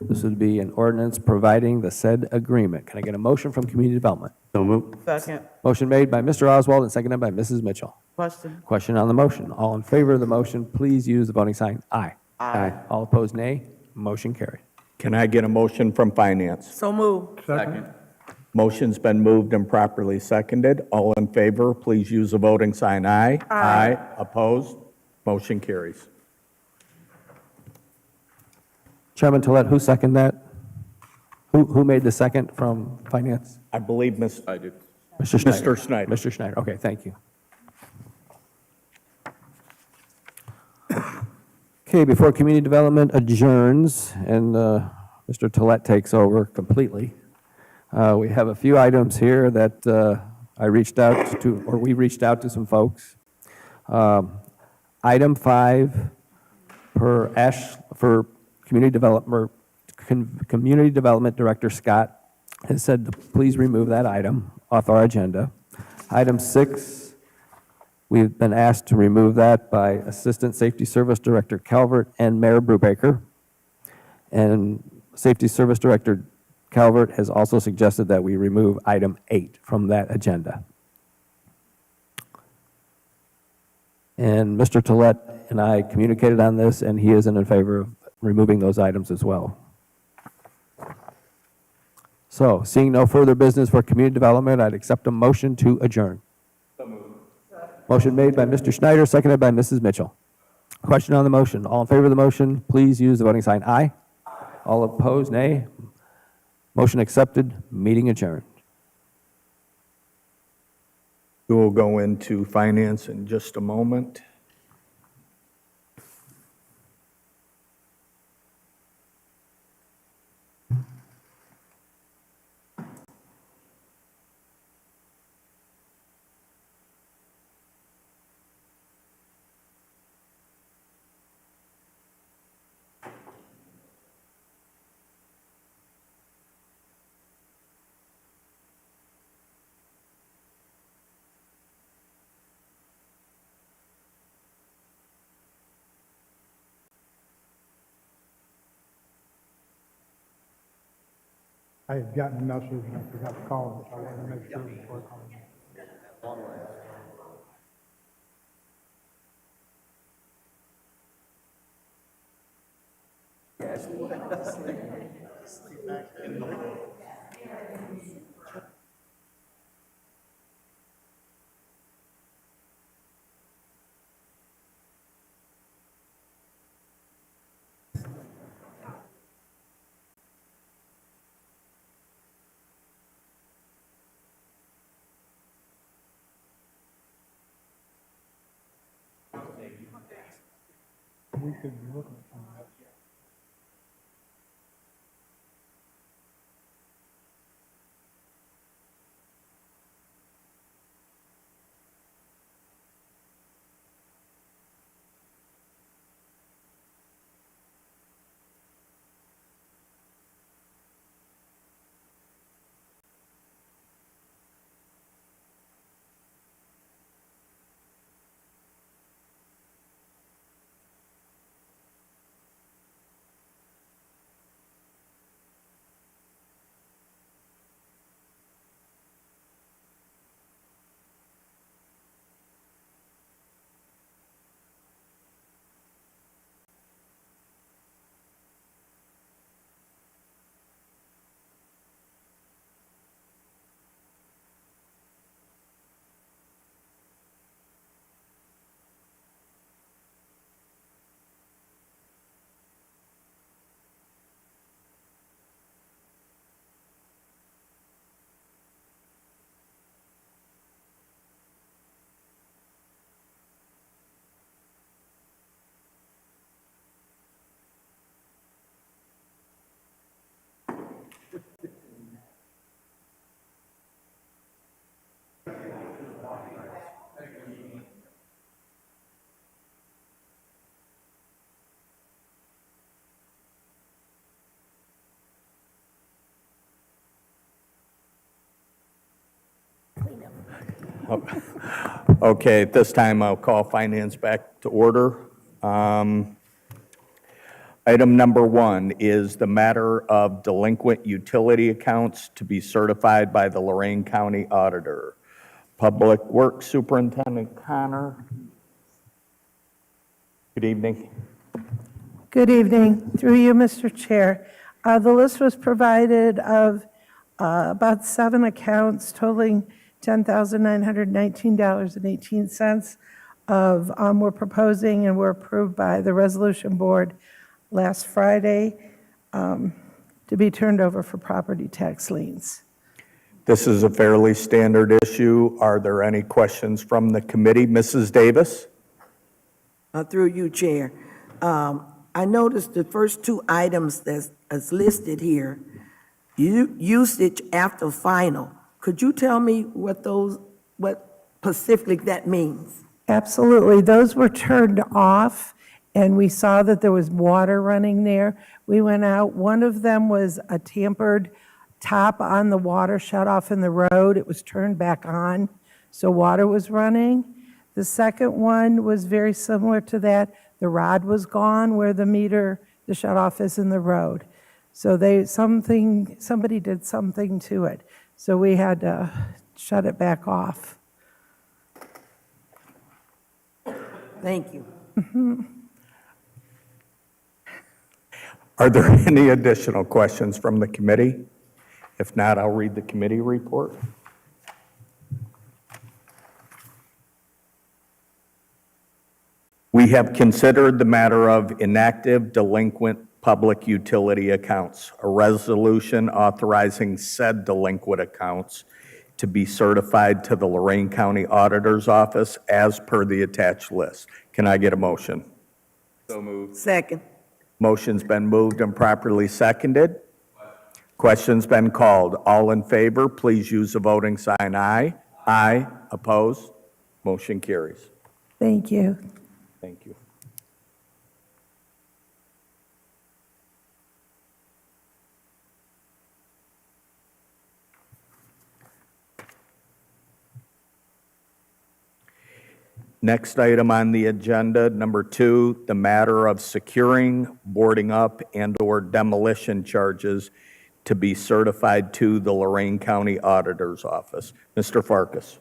This would be an ordinance providing the said agreement. Can I get a motion from Community Development? So moved. Second. Motion made by Mr. Oswald and seconded by Mrs. Mitchell. Question. Question on the motion. All in favor of the motion, please use the voting sign aye. Aye. All opposed, nay. Motion carried. Can I get a motion from Finance? So moved. Second. Motion's been moved and properly seconded. All in favor, please use the voting sign aye. Aye. Opposed? Motion carries. Chairman Tolet, who seconded that? Who made the second from Finance? I believe I did. Mr. Schneider. Mr. Schneider. Mr. Schneider, okay, thank you. Okay, before Community Development adjourns and Mr. Tolet takes over completely, we have a few items here that I reached out to, or we reached out to some folks. Item 5 for Community Development Director Scott has said to please remove that item off our agenda. Item 6, we've been asked to remove that by Assistant Safety Service Director Calvert and Mayor Brubaker. And Safety Service Director Calvert has also suggested that we remove item 8 from that agenda. And Mr. Tolet and I communicated on this, and he is in favor of removing those items as well. So, seeing no further business for community development, I'd accept a motion to adjourn. Motion made by Mr. Schneider, seconded by Mrs. Mitchell. Question on the motion. All in favor of the motion, please use the voting sign aye. All opposed, nay. Motion accepted, meeting adjourned. We will go into Finance in just a moment. I had gotten a message and I forgot to call him, so I wanted to make sure before I called him. We could be looking at something else. Okay, at this time, I'll call finance back to order. Item number 1 is the matter of delinquent utility accounts to be certified by the Lorraine County Auditor. Public Works Superintendent Connor. Good evening. Good evening. Through you, Mr. Chair. The list was provided of about 7 accounts totaling $10,919.18 of we're proposing and were approved by the Resolution Board last Friday to be turned over for property tax liens. This is a fairly standard issue. Are there any questions from the committee? Mrs. Davis? Through you, Chair. I noticed the first 2 items that's listed here, usage after final. Could you tell me what specifically that means? Absolutely. Those were turned off, and we saw that there was water running there. We went out. One of them was a tampered top on the water shut off in the road. It was turned back on, so water was running. The second one was very similar to that. The rod was gone where the meter, the shut off is in the road. So somebody did something to it. So we had to shut it back off. Thank you. Are there any additional questions from the committee? If not, I'll read the committee report. We have considered the matter of inactive delinquent public utility accounts, a resolution authorizing said delinquent accounts to be certified to the Lorraine County Auditor's Office as per the attached list. Can I get a motion? So moved. Second. Motion's been moved and properly seconded. Question's been called. All in favor, please use the voting sign aye. Aye. Opposed? Motion carries. Thank you. Thank you. Next item on the agenda, number 2, the matter of securing, boarding up, and/or demolition charges to be certified to the Lorraine County Auditor's Office. Mr. Farkas.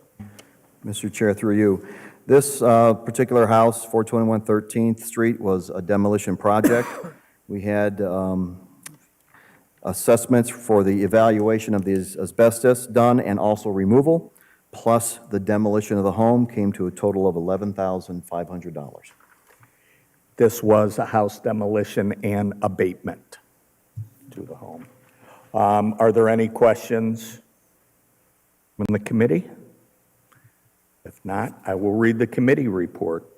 Mr. Chair, through you. This particular house, 421 13th Street, was a demolition project. We had assessments for the evaluation of the asbestos done and also removal, plus the demolition of the home came to a total of $11,500. This was a house demolition and abatement to the home. Are there any questions from the committee? If not, I will read the committee report.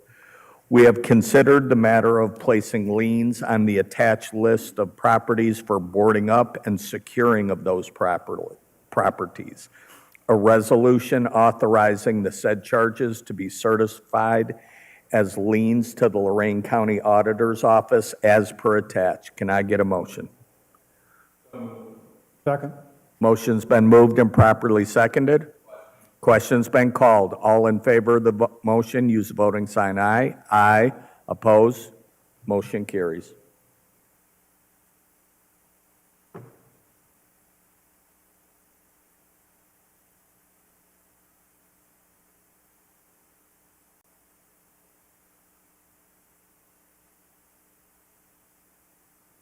We have considered the matter of placing liens on the attached list of properties for boarding up and securing of those properties. A resolution authorizing the said charges to be certified as liens to the Lorraine County Auditor's Office as per attached. Can I get a motion? Second. Motion's been moved and properly seconded. Question's been called. All in favor of the motion, use the voting sign aye. Aye. Opposed? Motion carries.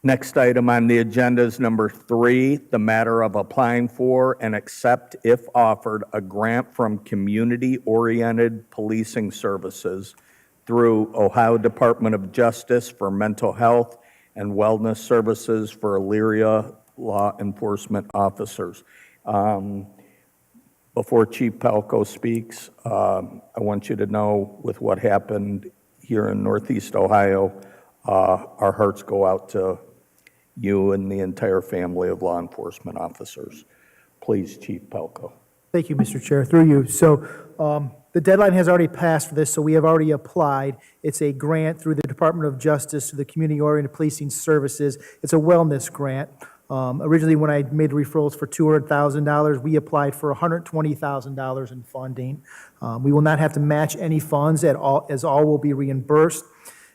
Next item on the agenda is number 3, the matter of applying for and accept, if offered, a grant from Community-Oriented Policing Services through Ohio Department of Justice for mental health and wellness services for Elyria law enforcement officers. Before Chief Palco speaks, I want you to know with what happened here in Northeast Ohio, our hearts go out to you and the entire family of law enforcement officers. Please, Chief Palco. Thank you, Mr. Chair. Through you. So the deadline has already passed for this, so we have already applied. It's a grant through the Department of Justice to the Community-Oriented Policing Services. It's a wellness grant. Originally, when I made referrals for $200,000, we applied for $120,000 in funding. We will not have to match any funds at all, as all will be reimbursed.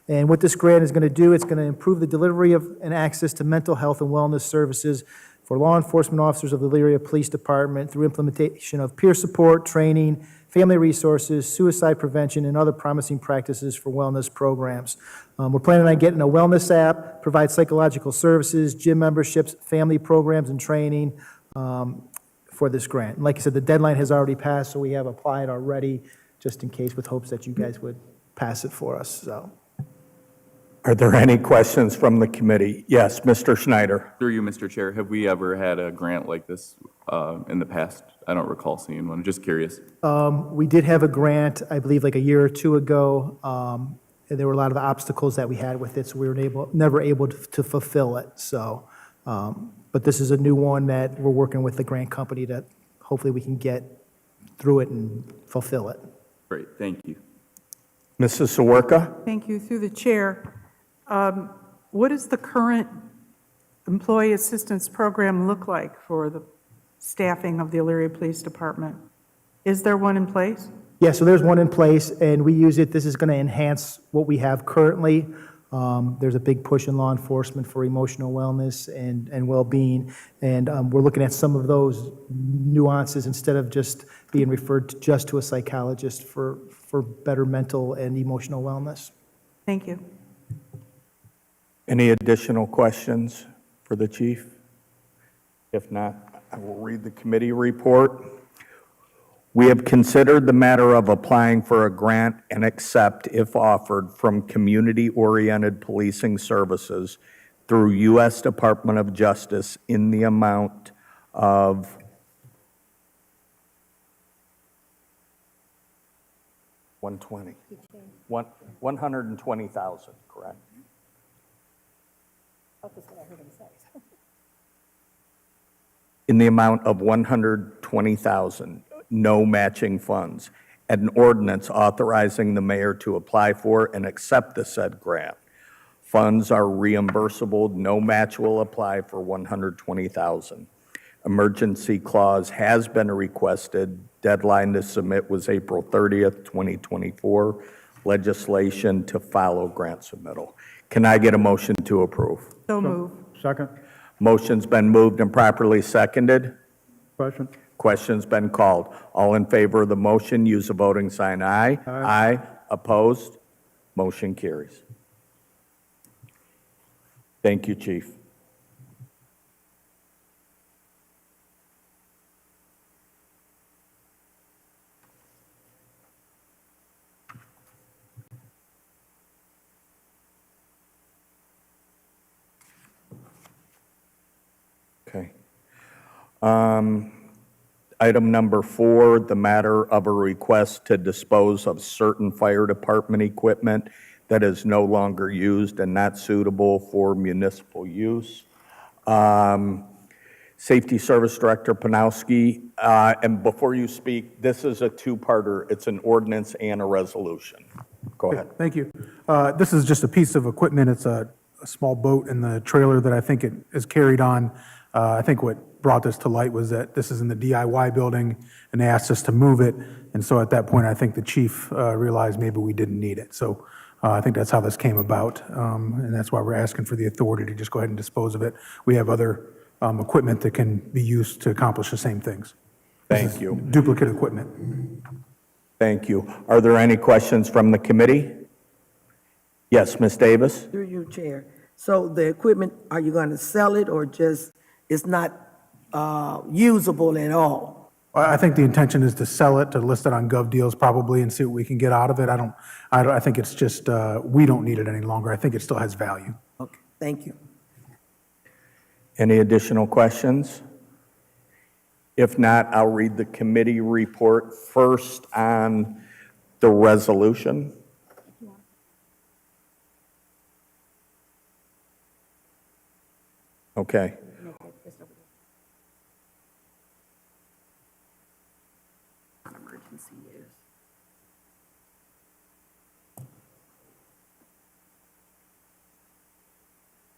And what this grant is going to do, it's going to improve the delivery of and access to mental health and wellness services for law enforcement officers of the Elyria Police Department through implementation of peer support, training, family resources, suicide prevention, and other promising practices for wellness programs. We're planning on getting a wellness app, provide psychological services, gym memberships, family programs, and training for this grant. And like I said, the deadline has already passed, so we have applied already, just in case, with hopes that you guys would pass it for us. So. Are there any questions from the committee? Yes, Mr. Schneider. Through you, Mr. Chair, have we ever had a grant like this in the past? I don't recall seeing one. Just curious. We did have a grant, I believe, like a year or two ago. And there were a lot of obstacles that we had with it, so we were never able to fulfill it. So, but this is a new one that we're working with the grant company that hopefully we can get through it and fulfill it. Great, thank you. Mrs. Sawerka? Thank you. Through the chair, what does the current employee assistance program look like for the staffing of the Elyria Police Department? Is there one in place? Yeah, so there's one in place, and we use it. This is going to enhance what we have currently. There's a big push in law enforcement for emotional wellness and well-being, and we're looking at some of those nuances instead of just being referred just to a psychologist for better mental and emotional wellness. Thank you. Any additional questions for the chief? If not, I will read the committee report. We have considered the matter of applying for a grant and accept, if offered, from Community-Oriented Policing Services through U.S. Department of Justice in the amount of $120,000, correct? In the amount of $120,000, no matching funds, and an ordinance authorizing the mayor to apply for and accept the said grant. Funds are reimbursable, no match will apply for $120,000. Emergency clause has been requested. Deadline to submit was April 30th, 2024. Legislation to follow grant submittal. Can I get a motion to approve? So move. Second. Motion's been moved and properly seconded. Question? Question's been called. All in favor of the motion, use the voting sign aye. Aye. Opposed? Motion carries. Thank you, Chief. Okay. Item number 4, the matter of a request to dispose of certain fire department equipment that is no longer used and not suitable for municipal use. Safety Service Director Panowski, and before you speak, this is a two-parter. It's an ordinance and a resolution. Go ahead. Thank you. This is just a piece of equipment. It's a small boat in the trailer that I think it is carried on. I think what brought this to light was that this is in the DIY building, and they asked us to move it. And so at that point, I think the chief realized maybe we didn't need it. So I think that's how this came about, and that's why we're asking for the authority to just go ahead and dispose of it. We have other equipment that can be used to accomplish the same things. Thank you. Duplicate equipment. Thank you. Are there any questions from the committee? Yes, Ms. Davis? Through you, Chair. So the equipment, are you going to sell it or just, it's not usable at all? I think the intention is to sell it, to list it on Gov Deals probably and see what we can get out of it. I think it's just, we don't need it any longer. I think it still has value. Okay, thank you. Any additional questions? If not, I'll read the committee report first on the resolution. Okay.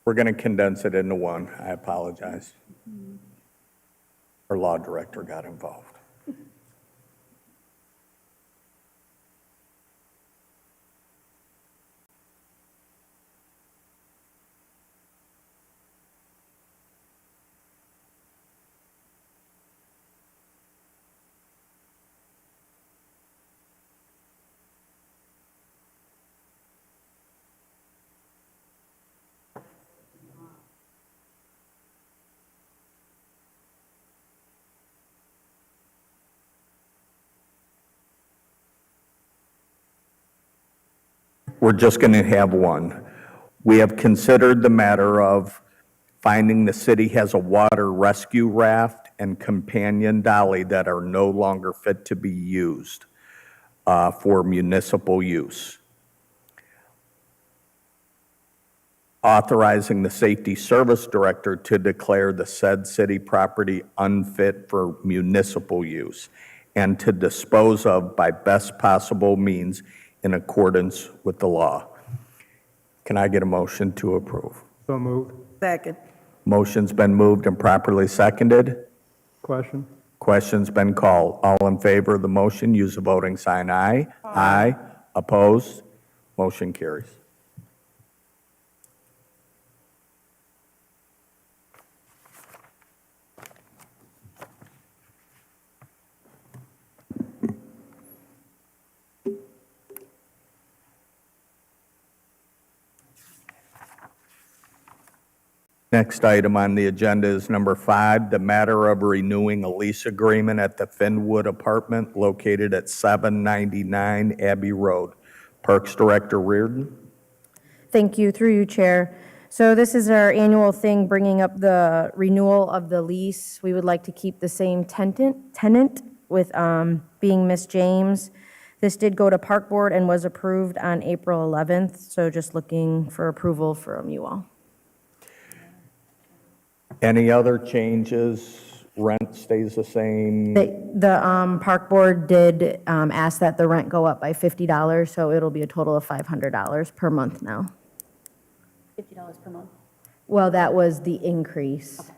We're going to condense it into one. I apologize. Our law director got involved. We're just going to have one. We have considered the matter of finding the city has a water rescue raft and companion dolly that are no longer fit to be used for municipal use. Authorizing the Safety Service Director to declare the said city property unfit for municipal use and to dispose of by best possible means in accordance with the law. Can I get a motion to approve? So moved. Second. Motion's been moved and properly seconded. Question? Question's been called. All in favor of the motion, use the voting sign aye. Aye. Opposed? Motion carries. Next item on the agenda is number 5, the matter of renewing a lease agreement at the Finwood Apartment located at 799 Abbey Road. Parks Director Reardon. Thank you, through you, Chair. So this is our annual thing, bringing up the renewal of the lease. We would like to keep the same tenant with being Miss James. This did go to Park Board and was approved on April 11th, so just looking for approval from you all. Any other changes? Rent stays the same? The Park Board did ask that the rent go up by $50, so it'll be a total of $500 per month now. $50 per month? Well, that was the increase. Okay.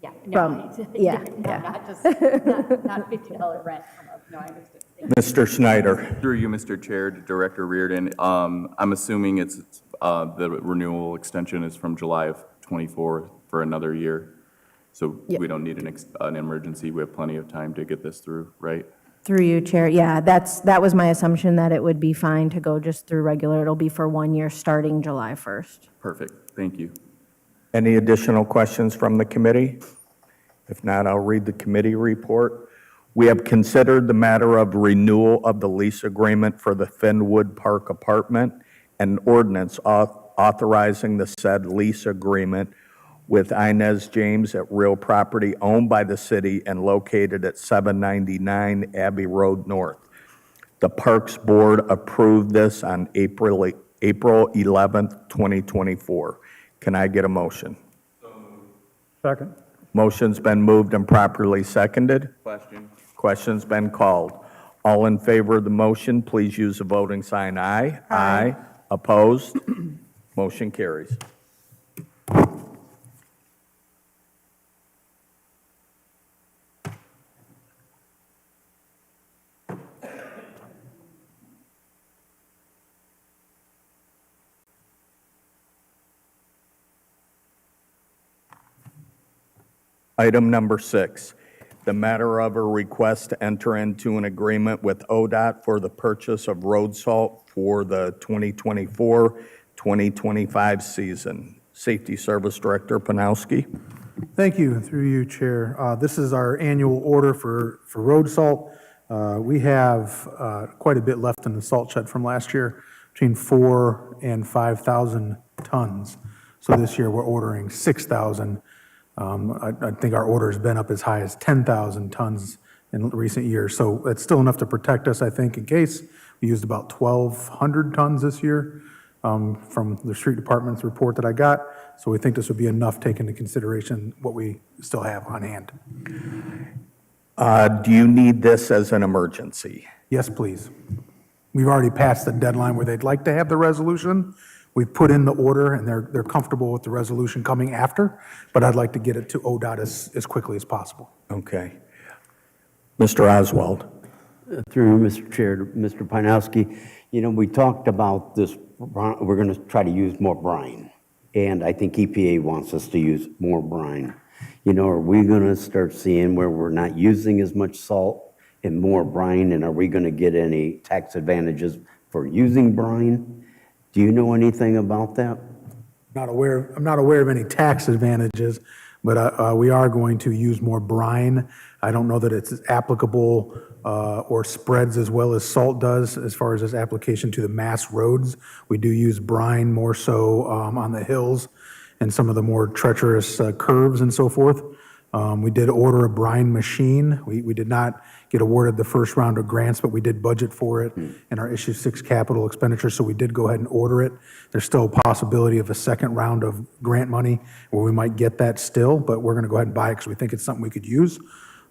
Yeah, no, yeah. not just, not $50 rent per month, no, I understood. Mr. Schneider. Through you, Mr. Chair, to Director Reardon, I'm assuming it's the renewal extension is from July of '24 for another year. So Yeah. we don't need an emergency. We have plenty of time to get this through, right? Through you, Chair. Yeah, that was my assumption, that it would be fine to go just through regular. It'll be for 1 year, starting July 1st. Perfect. Thank you. Any additional questions from the committee? If not, I'll read the committee report. We have considered the matter of renewal of the lease agreement for the Fenwood Park apartment and ordinance authorizing the said lease agreement with Inez James at real property owned by the city and located at 799 Abbey Road North. The Parks Board approved this on April 11th, 2024. Can I get a motion? Second. Motion's been moved and properly seconded. Question. Question's been called. All in favor of the motion, please use the voting sign aye. Aye. Opposed? Motion carries. Item number 6, the matter of a request to enter into an agreement with ODOT for the purchase of road salt for the 2024-2025 season. Safety Service Director Panowski. Thank you, through you, Chair. This is our annual order for road salt. We have quite a bit left in the salt shed from last year, between 4,000 and 5,000 tons. So this year, we're ordering 6,000. I think our order has been up as high as 10,000 tons in recent years. So it's still enough to protect us, I think, in case. We used about 1,200 tons this year from the street department's report that I got. So we think this would be enough, taking into consideration what we still have on hand. Do you need this as an emergency? Yes, please. We've already passed the deadline where they'd like to have the resolution. We've put in the order, and they're comfortable with the resolution coming after, but I'd like to get it to ODOT as quickly as possible. Okay. Mr. Oswald. Through Mr. Chair, to Mr. Panowski, you know, we talked about this, we're going to try to use more brine, and I think EPA wants us to use more brine. You know, are we going to start seeing where we're not using as much salt and more brine, and are we going to get any tax advantages for using brine? Do you know anything about that? I'm not aware of any tax advantages, but we are going to use more brine. I don't know that it's applicable or spreads as well as salt does as far as its application to the mass roads. We do use brine more so on the hills and some of the more treacherous curves and so forth. We did order a brine machine. We did not get awarded the first round of grants, but we did budget for it in our issue 6 capital expenditure, so we did go ahead and order it. There's still a possibility of a second round of grant money where we might get that still, but we're going to go ahead and buy it because we think it's something we could use.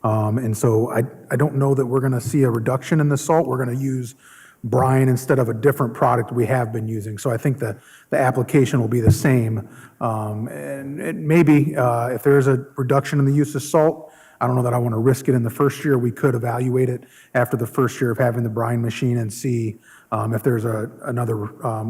And so I don't know that we're going to see a reduction in the salt. We're going to use brine instead of a different product we have been using. So I think the application will be the same. And maybe if there is a reduction in the use of salt, I don't know that I want to risk it in the first year. We could evaluate it after the first year of having the brine machine and see if there's another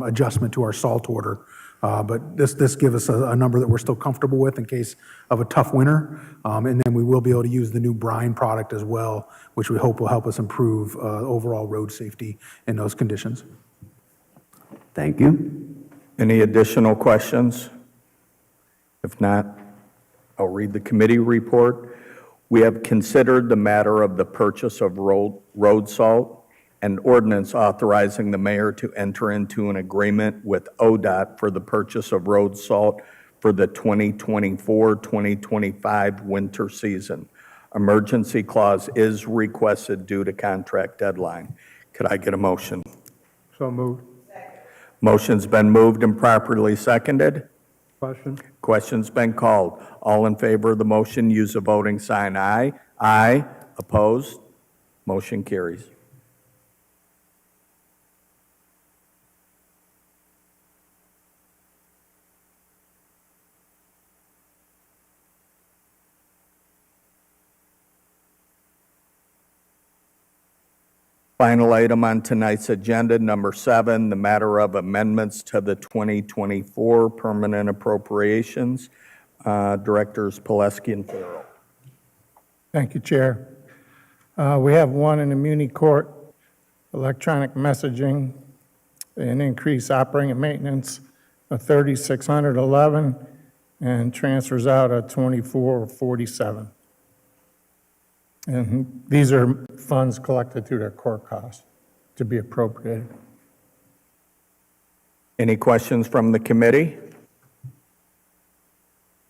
adjustment to our salt order. But this gives us a number that we're still comfortable with in case of a tough winter. And then we will be able to use the new brine product as well, which we hope will help us improve overall road safety in those conditions. Thank you. Any additional questions? If not, I'll read the committee report. We have considered the matter of the purchase of road salt and ordinance authorizing the mayor to enter into an agreement with ODOT for the purchase of road salt for the 2024-2025 winter season. Emergency clause is requested due to contract deadline. Could I get a motion? So moved. Motion's been moved and properly seconded. Question? Question's been called. All in favor of the motion, use the voting sign aye. Aye. Opposed? Motion carries. Final item on tonight's agenda, number 7, the matter of amendments to the 2024 permanent appropriations. Directors Pileski and Farrell. Thank you, Chair. We have one in the Muni Court, electronic messaging, an increase operating and maintenance of 3,611 and transfers out of 2,447. And these are funds collected through their court costs to be appropriated. Any questions from the committee?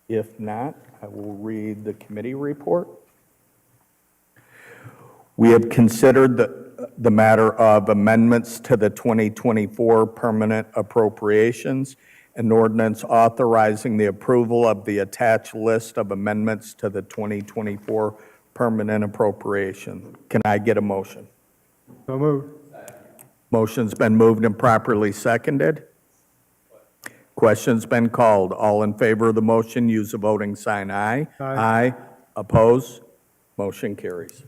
If not, I will read the committee report. We have considered the matter of amendments to the 2024 permanent appropriations, an ordinance authorizing the approval of the attached list of amendments to the 2024 permanent appropriation. Can I get a motion? So moved. Motion's been moved and properly seconded. Question's been called. All in favor of the motion, use the voting sign aye. Aye. Oppose? Motion carries.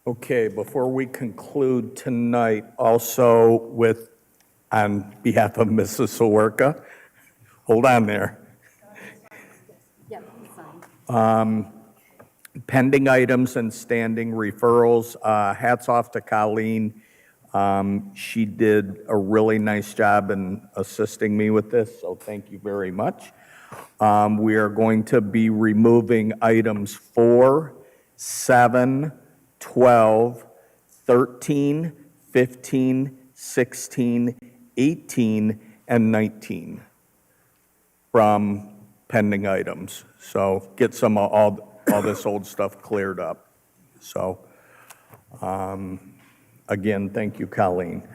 Okay, before we conclude tonight, also on behalf of Mrs. Sawerka, hold on there. Pending items and standing referrals, hats off to Colleen. She did a really nice job in assisting me with this, so thank you very much. We are going to be removing items 4, 7, 12, 13, 15, 16, 18, and 19 from pending items. So get some of all this old stuff cleared up. So, again, thank you, Colleen.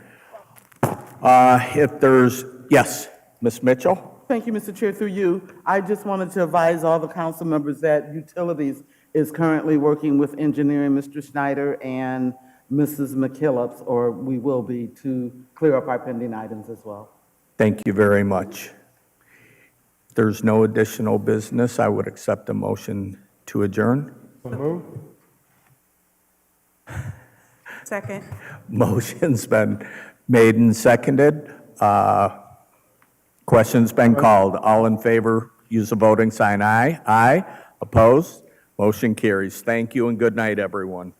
If there's, yes, Ms. Mitchell? Thank you, Mr. Chair, through you. I just wanted to advise all the council members that Utilities is currently working with engineering, Mr. Schneider and Mrs. McKillops, or we will be, to clear up our pending items as well. Thank you very much. If there's no additional business, I would accept a motion to adjourn. So moved. Second. Motion's been made and seconded. Question's been called. All in favor, use the voting sign aye. Aye. Opposed? Motion carries. Thank you and good night, everyone.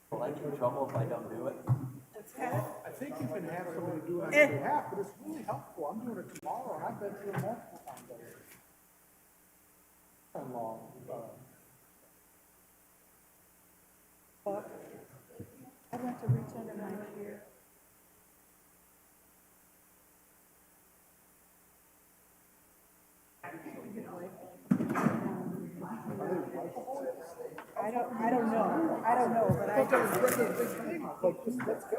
Will I get in trouble if I don't do it? I think you can have somebody do it on your behalf, but it's really helpful. I'm doing it tomorrow, and I've been through it multiple times already. How long? I went to reach under my chair. I don't know, but I just. Let's go.